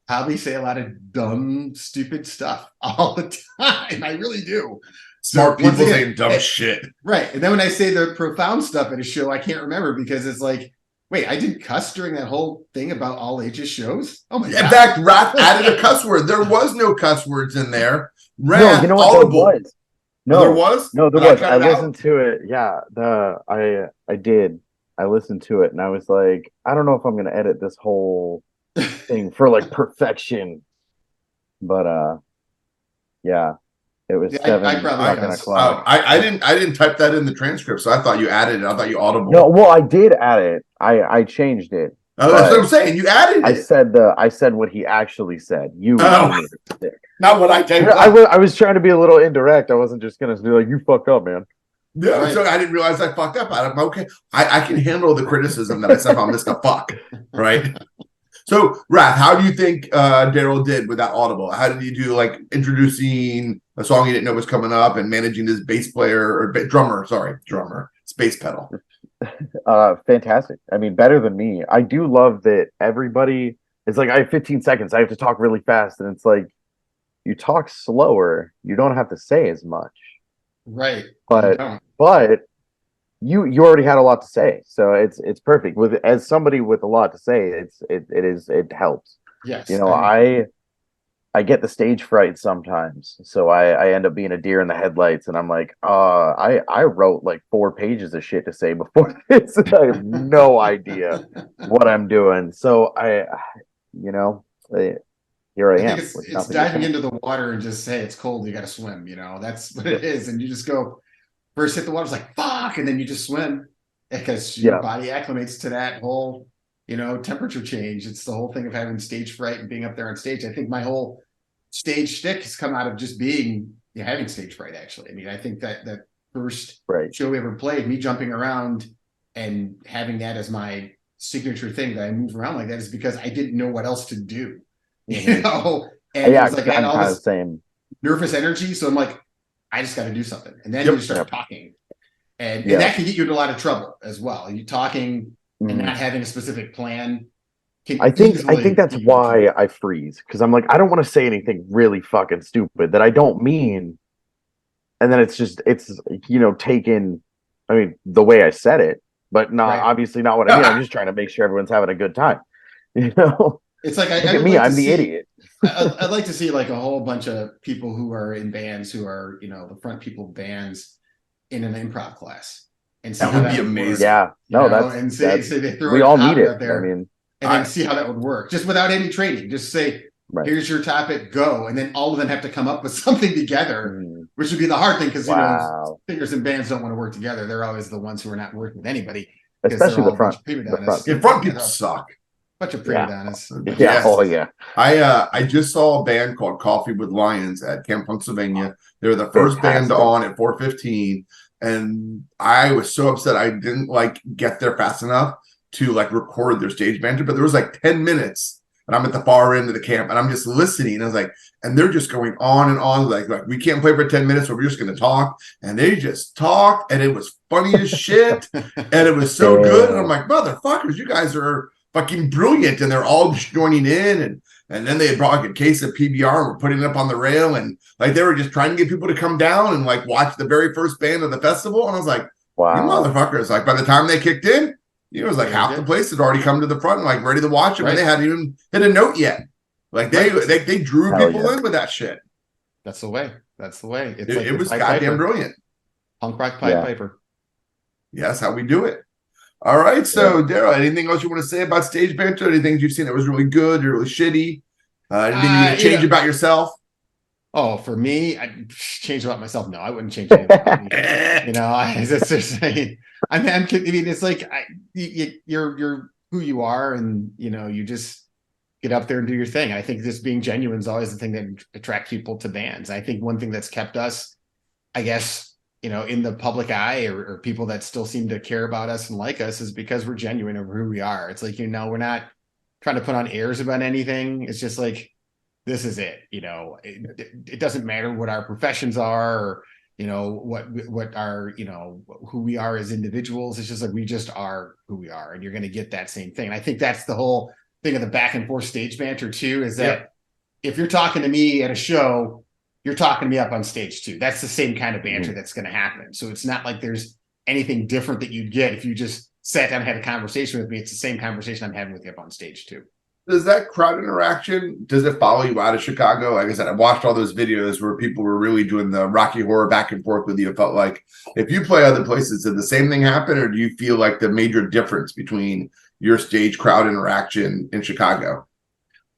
probably say a lot of dumb, stupid stuff all the time. I really do. Smart people saying dumb shit. Right. And then when I say the profound stuff at a show, I can't remember because it's like, wait, I didn't cuss during that whole thing about all ages shows? Oh my God. In fact, RATH added a cuss word. There was no cuss words in there. No, RATH, you know what audible. there was? No, there was? No, there Did was. cut I it out? listened to it. Yeah, I did. I listened to it and I was like, I don't know if I'm gonna edit this whole thing for like perfection. But yeah. It was Yeah, 7 I probably fucking cuss. o'clock. I didn't type that in the transcript, so I thought you added it. I thought you audible. No, well, I did add it. I changed it. Oh, that's what I'm saying. You added it. I said what he actually said. You Oh. made a mistake. Not what I typed. I was trying to be a little indirect. I wasn't just gonna be like, you fucked up, man. No, Right. so I didn't realize I fucked up. I'm okay. I can handle the criticism that I somehow missed a fuck. Right. So, RATH, how do you think Daryl did with that audible? How did you do, like, introducing a song you didn't know was coming up and managing this bass player or drummer, space pedal? Fantastic. I mean, better than me. I do love that everybody is like, I have 15 seconds. I have to talk really fast. And it's like, you talk slower. You don't have to say as much. Right. But you already had a lot to say. So it's perfect. As somebody with a lot to say, it helps. Yes. I get the stage fright sometimes, so I end up being a deer in the headlights, and I'm like, I wrote like 4 pages of shit to say before this, and I have no idea what I'm doing. So here I am. think it's diving into the water and just say it's cold, you got to swim. That's what it is, and you just go first hit the water, it's like fuck, and then you just swim because your body acclimates to that whole temperature change. It's the whole thing of having stage fright and being up there on stage. I think my whole stage shtick has come out of just having stage fright, actually. I mean, I think that first show we ever played, me jumping around and having that as my signature thing that I move around like that is because I didn't know what else to do. And it was like I had all this same nervous energy, so I'm like, I just got to do something. And then you start talking. And that can get you into a lot of trouble as well. You talking and not having a specific plan. I think that's why I freeze, because I'm like, I don't want to say anything really fucking stupid that I don't mean, and then it's taken. I mean, the way I said it, but not obviously not what I mean. I'm just trying to make sure everyone's having a good time. It's like Look at me, I'm the idiot. I'd like to see like a whole bunch of people who are in bands who are the front people bands in an improv class. And see that would be amazing. Yeah, no, that's they throw we all need it. There, I mean, and then see how that would work, just without any training. Just say, here's your topic, go, and then all of them have to come up with something together, which would be the hard thing because singers and bands don't want to work together. They're always the ones who are not working with anybody, especially the front. The front people suck. Bunch of prima donnas. I just saw a band called Coffee with Lions at Camp Pennsylvania. They were the first band on at 4:15. And I was so upset I didn't get there fast enough to record their stage banter. But there was 10 minutes, and I'm at the far end of the camp, and I'm just listening. And I was like, and they're just going on and on, like we can't play for 10 minutes, so we're just going to talk. And they just talk, and it was funny as shit, and it was so good. And I'm like, motherfuckers, you guys are fucking brilliant. And they're all just joining in, and then they had brought a case of PBR and were putting it up on the rail, and they were just trying to get people to come down and watch the very first band of the festival. And I was like, wow, you motherfuckers. By the time they kicked in, it was half the place had already come to the front and ready to watch them, and they hadn't even hit a note yet. They drew people in with that shit. That's the way. That's the way. It was goddamn brilliant. Punk rock Pied Yeah. Piper. Yeah, that's how we do it. All right. So, Daryl, anything else you want to say about stage banter? Anything you've seen that was really good or really shitty? Anything you need to change about yourself? Oh, for me, I change about myself. No, I wouldn't change anything about me. It's just saying. I mean, it's like you're who you are, and you just get up there and do your thing. I think just being genuine is always the thing that attracts people to bands. I think one thing that's kept us, I guess, in the public eye or people that still seem to care about us and like us is because we're genuine over who we are. It's like, we're not trying to put on airs about anything. It's just like, this is it. It doesn't matter what our professions are or, what our, who we are as individuals. It's just like, we just are who we are, and you're going to get that same thing. And I think that's the whole thing of the back and forth stage banter too, is that if you're talking to me at a show, you're talking to me up on stage too. That's the same kind of banter that's going to happen. So it's not like there's anything different that you'd get if you just sat down and had a conversation with me. It's the same conversation I'm having with you up on stage too. Does that crowd interaction, does it follow you out of Chicago? Like I said, I watched all those videos where people were really doing the Rocky Horror back and forth with you. It felt like if you play other places, did the same thing happen? Or do you feel like the major difference between your stage crowd interaction in Chicago?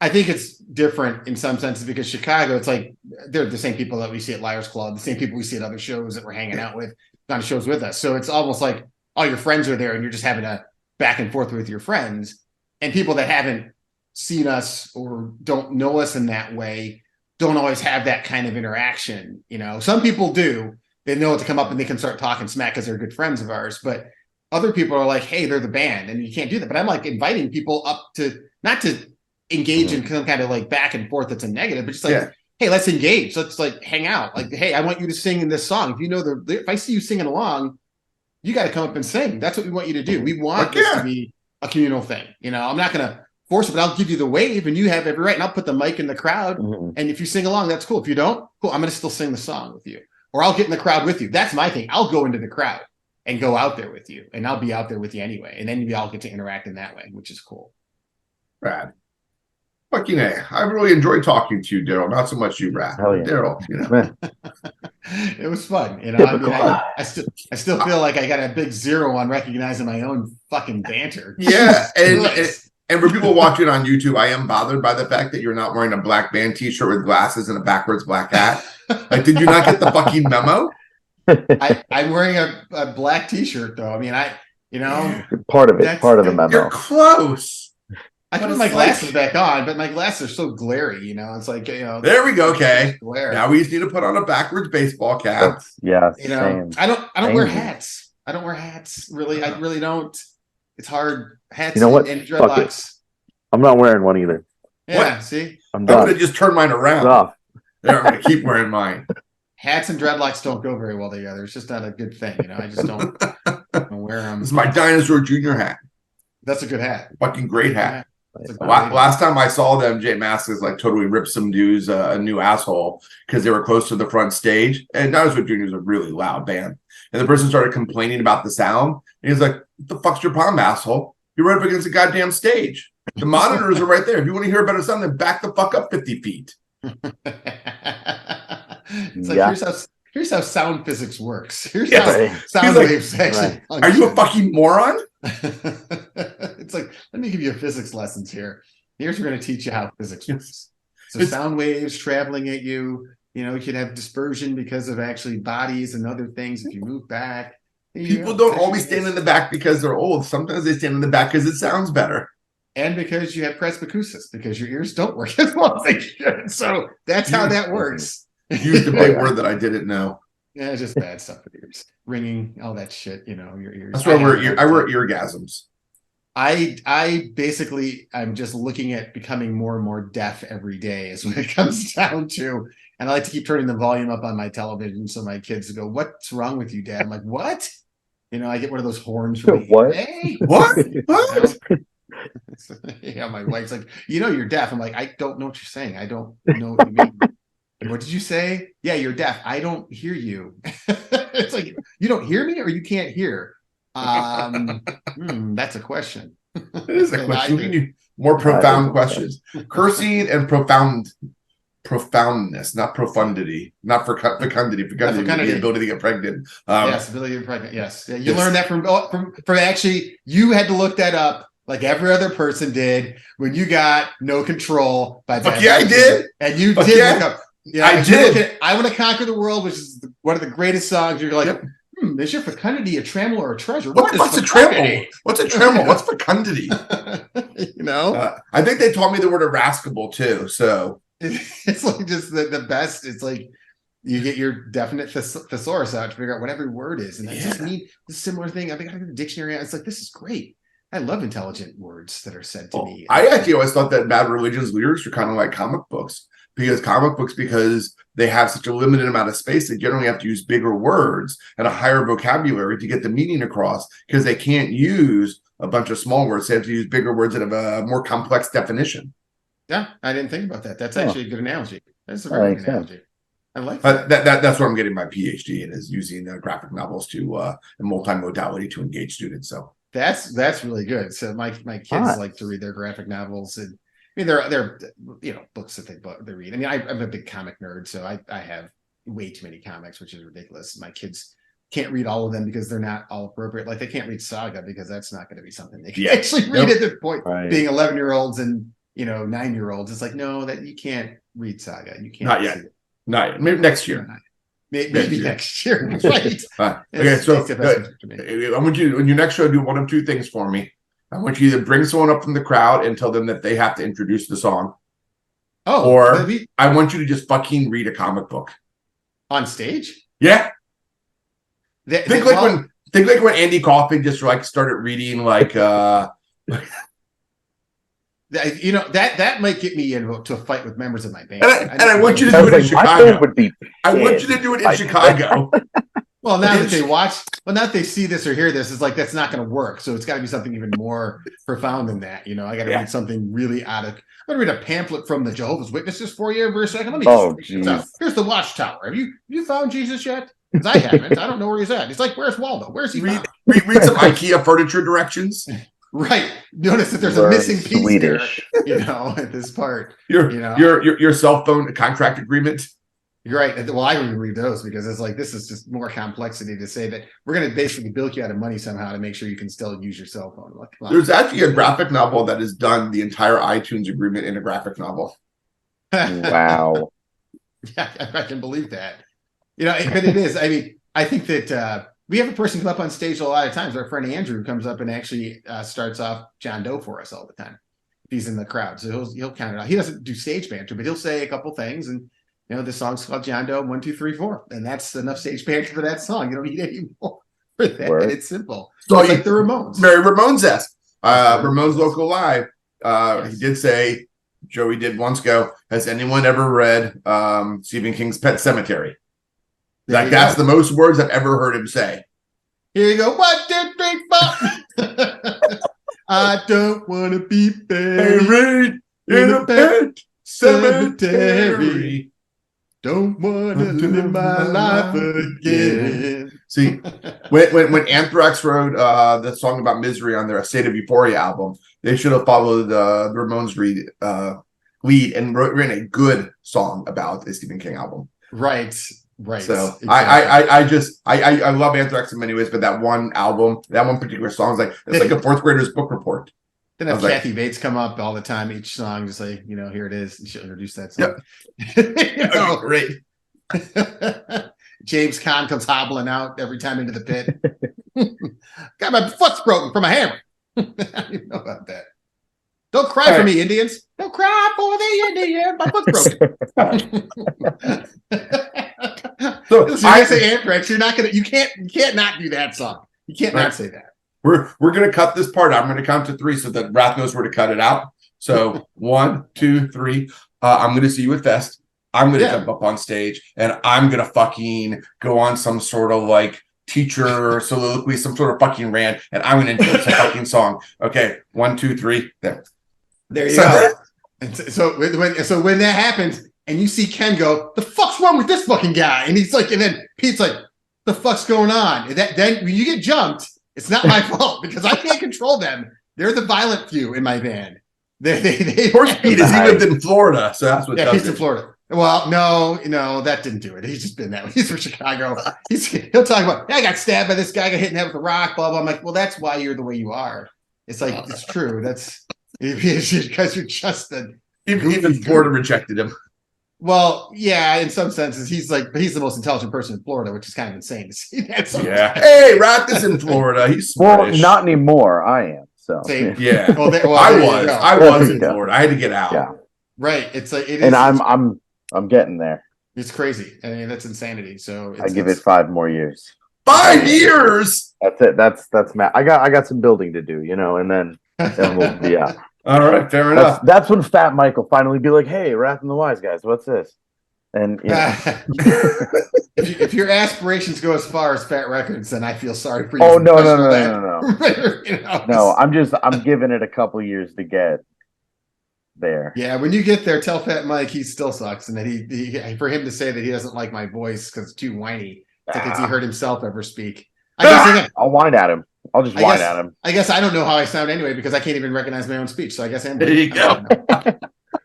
I think it's different in some senses because Chicago, it's like they're the same people that we see at Liars Club, the same people we see at other shows that we're hanging out with, on shows with us. So it's almost like all your friends are there and you're just having a back and forth with your friends. And people that haven't seen us or don't know us in that way don't always have that kind of interaction. Some people do. They know to come up and they can start talking smack because they're good friends of ours. But other people are like, hey, they're the band, and you can't do that. But I'm like inviting people up to not to engage in some kind of like back and forth that's a negative, but just like, hey, let's engage. Let's like hang out. Like, hey, I want you to sing in this song. If I see you singing along, you got to come up and sing. That's what we want you to do. We want this to be a communal thing. I'm not going to force it, but I'll give you the wave and you have every right. And I'll put the mic in the crowd. And if you sing along, that's cool. If you don't, cool. I'm going to still sing the song with you, or I'll get in the crowd with you. That's my thing. I'll go into the crowd and go out there with you, and I'll be out there with you anyway. And then we all get to interact in that way, which is cool. Rad. Fucking A. I really enjoyed talking to you, Daryl. Not so much you, Brad. Daryl, It was fun. I still feel like I got a big 0 on recognizing my own fucking banter. Yeah. And for people watching on YouTube, I am bothered by the fact that you're not wearing a black band t-shirt with glasses and a backwards black hat. Like, did you not get the fucking memo? I'm wearing a black t-shirt though. I mean, part of the memo. You're close. I put my glasses back on, but my glasses are so glary, It's like, there we go. Okay. Now we just need to put on a backwards baseball cap. Same. I don't wear hats. I don't wear hats. Really, I really don't. It's hard. Hats what? And dreadlocks. I'm not wearing one either. Yeah, see? I'm done. I'm gonna just turn mine around. There, I'm gonna keep wearing mine. Hats and dreadlocks don't go very well together. It's just not a good thing, I just don't wear them. It's my Dinosaur Jr. hat. That's a good hat. Fucking great hat. Last time I saw them, Jay Mascis like totally ripped some dudes a new asshole because they were close to the front stage. And Dinosaur Jr. is a really loud band. And the person started complaining about the sound. And he's like, what the fuck's your problem, asshole? You're right up against the goddamn stage. The monitors are right there. If you want to hear a better sound, then back the fuck up 50 feet. It's like, here's how sound physics works. Here's how sound waves actually function. Are you a fucking moron? It's like, let me give you a physics lessons here. Here's we're going to teach you how physics works. So sound waves traveling at you, you can have dispersion because of actually bodies and other things if you move back. People don't always stand in the back because they're old. Sometimes they stand in the back because it sounds better. And because you have presbycusis, because your ears don't work as well as they should. So that's how that works. Use the big word that I didn't know. Yeah, it's just bad stuff with ears. Ringing, all that shit, your ears. That's why I wear eargasms. I basically, I'm just looking at becoming more and more deaf every day is what it comes down to. And I like to keep turning the volume up on my television so my kids go, what's wrong with you, Dad? I'm like, what? I get one of those horns. What? Hey, what? What? Yeah, my wife's like, you're deaf. I'm like, I don't know what you're saying. I don't know what you mean. What did you say? Yeah, you're deaf. I don't hear you. It's like, you don't hear me or you can't hear? That's a question. It is a question. We need more profound questions. Cursing and profound profoundness, not profundity, not for fecundity. Fecundity, the ability to get pregnant. Yes, ability to get pregnant. Yes, you learned that from actually. You had to look that up like every other person did when you got no control by that. Yeah, I did, and you did look up. Yeah, I did. I Want to Conquer the World, which is one of the greatest songs. You're like, is your fecundity a tremolo or a treasure? What's a tremolo? What's a tremolo? What's fecundity? I think they taught me the word irascible too. So it's like just the best. It's like you get your definite thesaurus out to figure out what every word is, and I just need a similar thing. I think I got the dictionary. It's like, this is great. I love intelligent words that are said to me. I actually always thought that Bad Religion's lyrics were kind of like comic books. Because they have such a limited amount of space, they generally have to use bigger words and a higher vocabulary to get the meaning across, because they can't use a bunch of small words. They have to use bigger words that have a more complex definition. Yeah, I didn't think about that. That's actually a good analogy. That's a very good analogy. I like that. That's what I'm getting my PhD in, is using graphic novels to and multimodality to engage students. So that's really good. So my kids like to read their graphic novels, and I mean, they're books that they read. I mean, I'm a big comic nerd, so I have way too many comics, which is ridiculous. My kids can't read all of them because they're not all appropriate. Like, they can't read Saga because that's not going to be something they can actually read at this point. Right. Being 11-year-olds and 9-year-olds, it's like, no, that you can't read Saga. You can't. Not yet. Not yet. Maybe next year. Maybe next year. Right. Okay, so I want you, in your next show, do one of two things for me. I want you to bring someone up from the crowd and tell them that they have to introduce the song. Oh, or maybe I want you to just fucking read a comic book on stage. Yeah. Think like when Andy Kaufman just started reading that might get me into a fight with members of my band. And I want you to do it in Chicago. I want you to do it in Chicago. Well, now that they see this or hear this, it's like, that's not going to work. So it's got to be something even more profound than that. I got to read something really I'm going to read a pamphlet from the Jehovah's Witnesses for you for a second. Let me here's the Watchtower. Have you found Jesus yet? Because I haven't. I don't know where he's at. It's like, where's Waldo? Where's he? Read some IKEA furniture directions. Right. Notice that there's a missing piece Swedish. There, at this part. Your cell phone contract agreement. You're right. Well, I wouldn't read those because it's like, this is just more complexity to say that we're going to basically bilk you out of money somehow to make sure you can still use your cell phone. There's actually a graphic novel that has done the entire iTunes agreement in a graphic novel. Wow. Yeah, I can believe that. But it is. I mean, I think that we have a person come up on stage a lot of times. Our friend Andrew comes up and actually starts off John Doe for us all the time. If he's in the crowd, so he'll count it out. He doesn't do stage banter, but he'll say a couple things, and this song's called John Doe 1 2 3 4, and that's enough stage banter for that song. You don't need any more for that. And it's simple. So it's like the Ramones. Very Ramones-esque. Ramones Local Live. He did say, Joey did once go, has anyone ever read Stephen King's Pet Sematary? That's the most words I've ever heard him say. Here you go. 1 2 3 4. I don't want to be buried in a pet cemetery. Don't want to live my life again. See, when Anthrax wrote the song about misery on their State of Euphoria album, they should have followed the Ramones lead and written a good song about the Stephen King album. Right. So exactly. I love Anthrax in many ways, but that one album, that one particular song is it's like a fourth grader's book report. Then have Kathy Bates come up all the time, each song, just say, here it is. You should introduce that song. Great. James Caan comes hobbling out every time into the pit. Got my foot's broken from a hammer. I don't even know about that. Don't cry for me, Indians. Don't cry for the Indians. My foot's broken. So I say Anthrax. You can't not do that song. You can't not say that. We're gonna cut this part. I'm gonna count to 3 so that Rath knows where to cut it out. So 1 2 3. I'm gonna see you at Fest. I'm gonna jump up on stage and I'm gonna fucking go on some sort of teacher soliloquy, some sort of fucking rant, and I'm gonna introduce a fucking song. Okay, 1 2 3. There you go. And so when that happens, and you see Ken go, the fuck's wrong with this fucking guy? And he's like, and then Pete's like, the fuck's going on? And then when you get jumped, it's not my fault because I can't control them. They're the violent few in my band. They of course, Pete is. He lived in Florida, so that's what. Yeah, Pete's in Florida. Well, no, that didn't do it. He's just been that way. He's from Chicago. He'll talk about, I got stabbed by this guy, got hit in the head with a rock, blah, blah. I'm like, well, that's why you're the way you are. It's like, it's true. That's because you're just Even Florida rejected him. well, yeah, in some senses, he's the most intelligent person in Florida, which is kind of insane to see that. Yeah. Hey, Rath is in Florida. He's Well, British. not anymore. I am. So Same. Yeah. Well, I was in Yeah. Florida. I had to get out. Yeah. right. It's like it is, and I'm getting there. it's crazy. I mean, that's insanity. So I give it 5 more years. 5 years. That's it. That's Matt. I got some building to do, and then we'll be out. All right, fair enough. That's when Fat Mike will finally be like, "Hey, Wrath and the Wise Guys, what's this?" And if your aspirations go as far as Fat Records, then I feel sorry for you. oh as a no. professional. No, I'm giving it a couple years to get there. Yeah, when you get there, tell Fat Mike he still sucks, and that he for him to say that he doesn't like my voice because it's too whiny. It's like, has he heard himself ever speak? I guess I'll whine at him. I'll just whine at him. I guess I don't know how I sound anyway because I can't even recognize my own speech. So I guess I'm. There you go.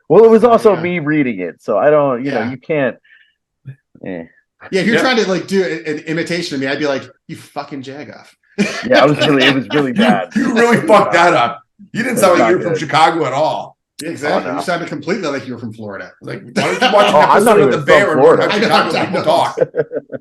Well, it was also me reading it, so I don't. You can't. Yeah, if you're trying to like do an imitation of me, I'd be like, "You fucking jagoff." Yeah, it was really bad. You really fucked that up. You didn't sound like you were from Chicago at all. Exactly. Oh, no. You sounded completely like you were from Florida. Like, why don't you watch an I'm not episode of even The Bear and from learn how Florida. Chicago people talk?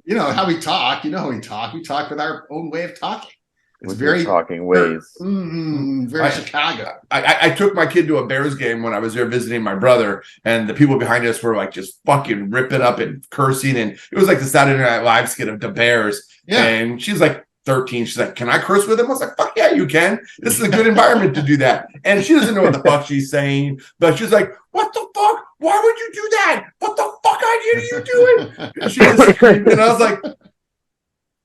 You know how we talk. You know how we talk. We talk with our own way of talking. It's With your talking ways. very Chicago. I took my kid to a Bears game when I was there visiting my brother, and the people behind us were like just fucking ripping up and cursing, and it was like the Saturday Night Live skit of the Bears. Yeah. And she's like 13. She's like, "Can I curse with him?" I was like, "Fuck yeah, you can. This is a good environment to do that." And she doesn't know what the fuck she's saying, but she's like, "What the fuck? Why would you do that? What the fuck idea are you doing?" And she just screamed, and I was like,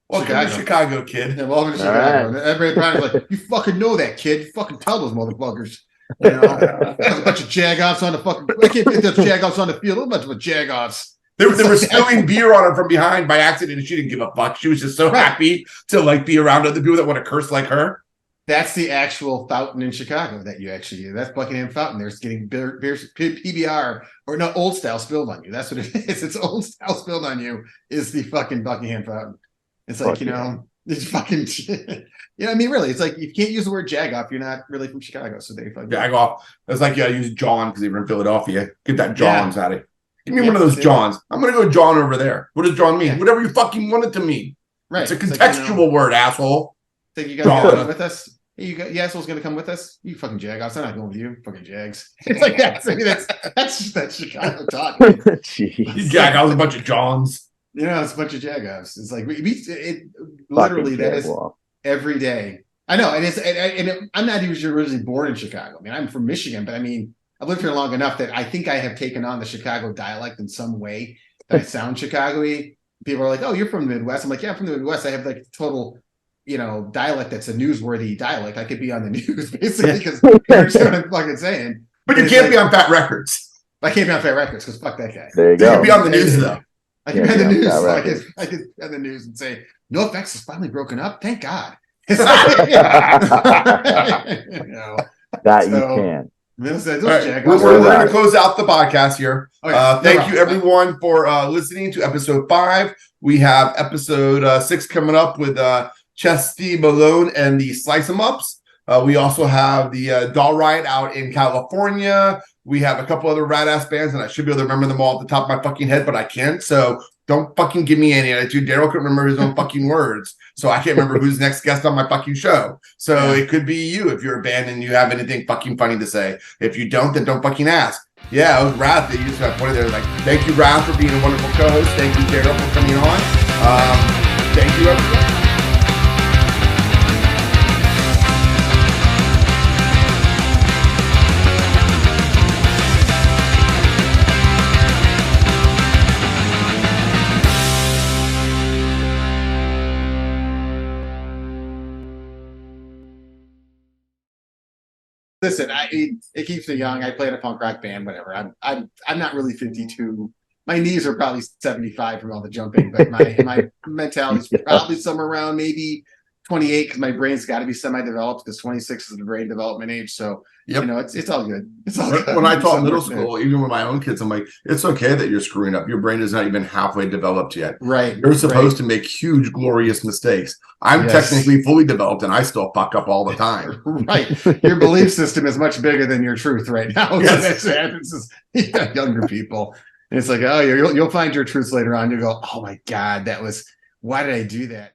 "Welcome to Chicago, kid." Yeah, welcome to Chicago. And everybody around was like, "You fucking know that, kid. You fucking tell those motherfuckers." You know, there's a bunch of jagoffs on the fucking. I can't put those jagoffs on the field. A bunch of jagoffs. They were spilling beer on her from behind by accident, and she didn't give a fuck. She was just so happy to like be around other people that want to curse like her. That's the actual fountain in Chicago that you actually do. That's Buckingham Fountain. There's getting beer, PBR or no old style spilled on you. That's what it is. It's old style spilled on you. Is the fucking Buckingham Fountain. It's like it's fucking. I mean, really, it's like you can't use the word jagoff. You're not really from Chicago, so they fucking Jagoff. It's like I use John because they were in Philadelphia. Get that Johns out of it. Give me one of those Johns. I'm gonna go John over there. What does John mean? Yeah. Whatever you fucking want it to mean. right. It's a contextual word, asshole. Think you guys come with us? Hey, you assholes gonna come with us? You fucking jagoffs. I'm not going with you, fucking jags. It's like that. I mean, that's Chicago talk. Jeez. You jagoffs, a bunch of Johns. It's a bunch of jagoffs. It's like it literally that is every day. I know, and I'm not even originally born in Chicago. I mean, I'm from Michigan, but I mean, I've lived here long enough that I think I have taken on the Chicago dialect in some way. That I sound Chicago-y. People are like, "Oh, you're from the Midwest." I'm like, "Yeah, I'm from the Midwest. I have like total, dialect that's a newsworthy dialect. I could be on the news basically because you understand what I'm fucking saying." But you can't be on Fat Records. I can't be on Fat Records because fuck that guy. There you You go. can be on the news though. I can be on the news. So I can be on the news and say, "No Effects is finally broken up. Thank God." It's like, You can. Right. We're going to close out the podcast here. Thank you, everyone, for listening to episode 5. We have episode 6 coming up with Chesty Malone and the Slice 'em Ups. We also have the Doll Riot out in California. We have a couple other rad-ass bands, and I should be able to remember them all at the top of my fucking head, but I can't. So don't fucking give me any attitude. Daryl couldn't remember his own fucking words. So I can't remember who's next guest on my fucking show. So it could be you if you're a band and you have anything fucking funny to say. If you don't, then don't fucking ask. Yeah, it was Rath that used to have pointed there. Like, thank you, Rath, for being a wonderful co-host. Thank you, Daryl, for coming on. Thank you, everyone. Listen, it keeps me young. I play in a punk rock band, whatever. I'm not really 52. My knees are probably 75 from all the jumping, but my mentality is probably somewhere around maybe 28 because my brain's got to be semi-developed because 26 is the brain development age. So Yep. you know, it's all good. It's all good. When I taught It's middle all good. school, even with my own kids, I'm like, it's okay that you're screwing up. Your brain is not even halfway developed yet. Right. You're supposed to make huge, glorious mistakes. I'm Yes. technically fully developed and I still fuck up all the time. Right. Your belief system is much bigger than your truth right now. Yes. So that's what happens is younger people. And it's like, oh, you'll find your truths later on. You go, oh my God, why did I do that?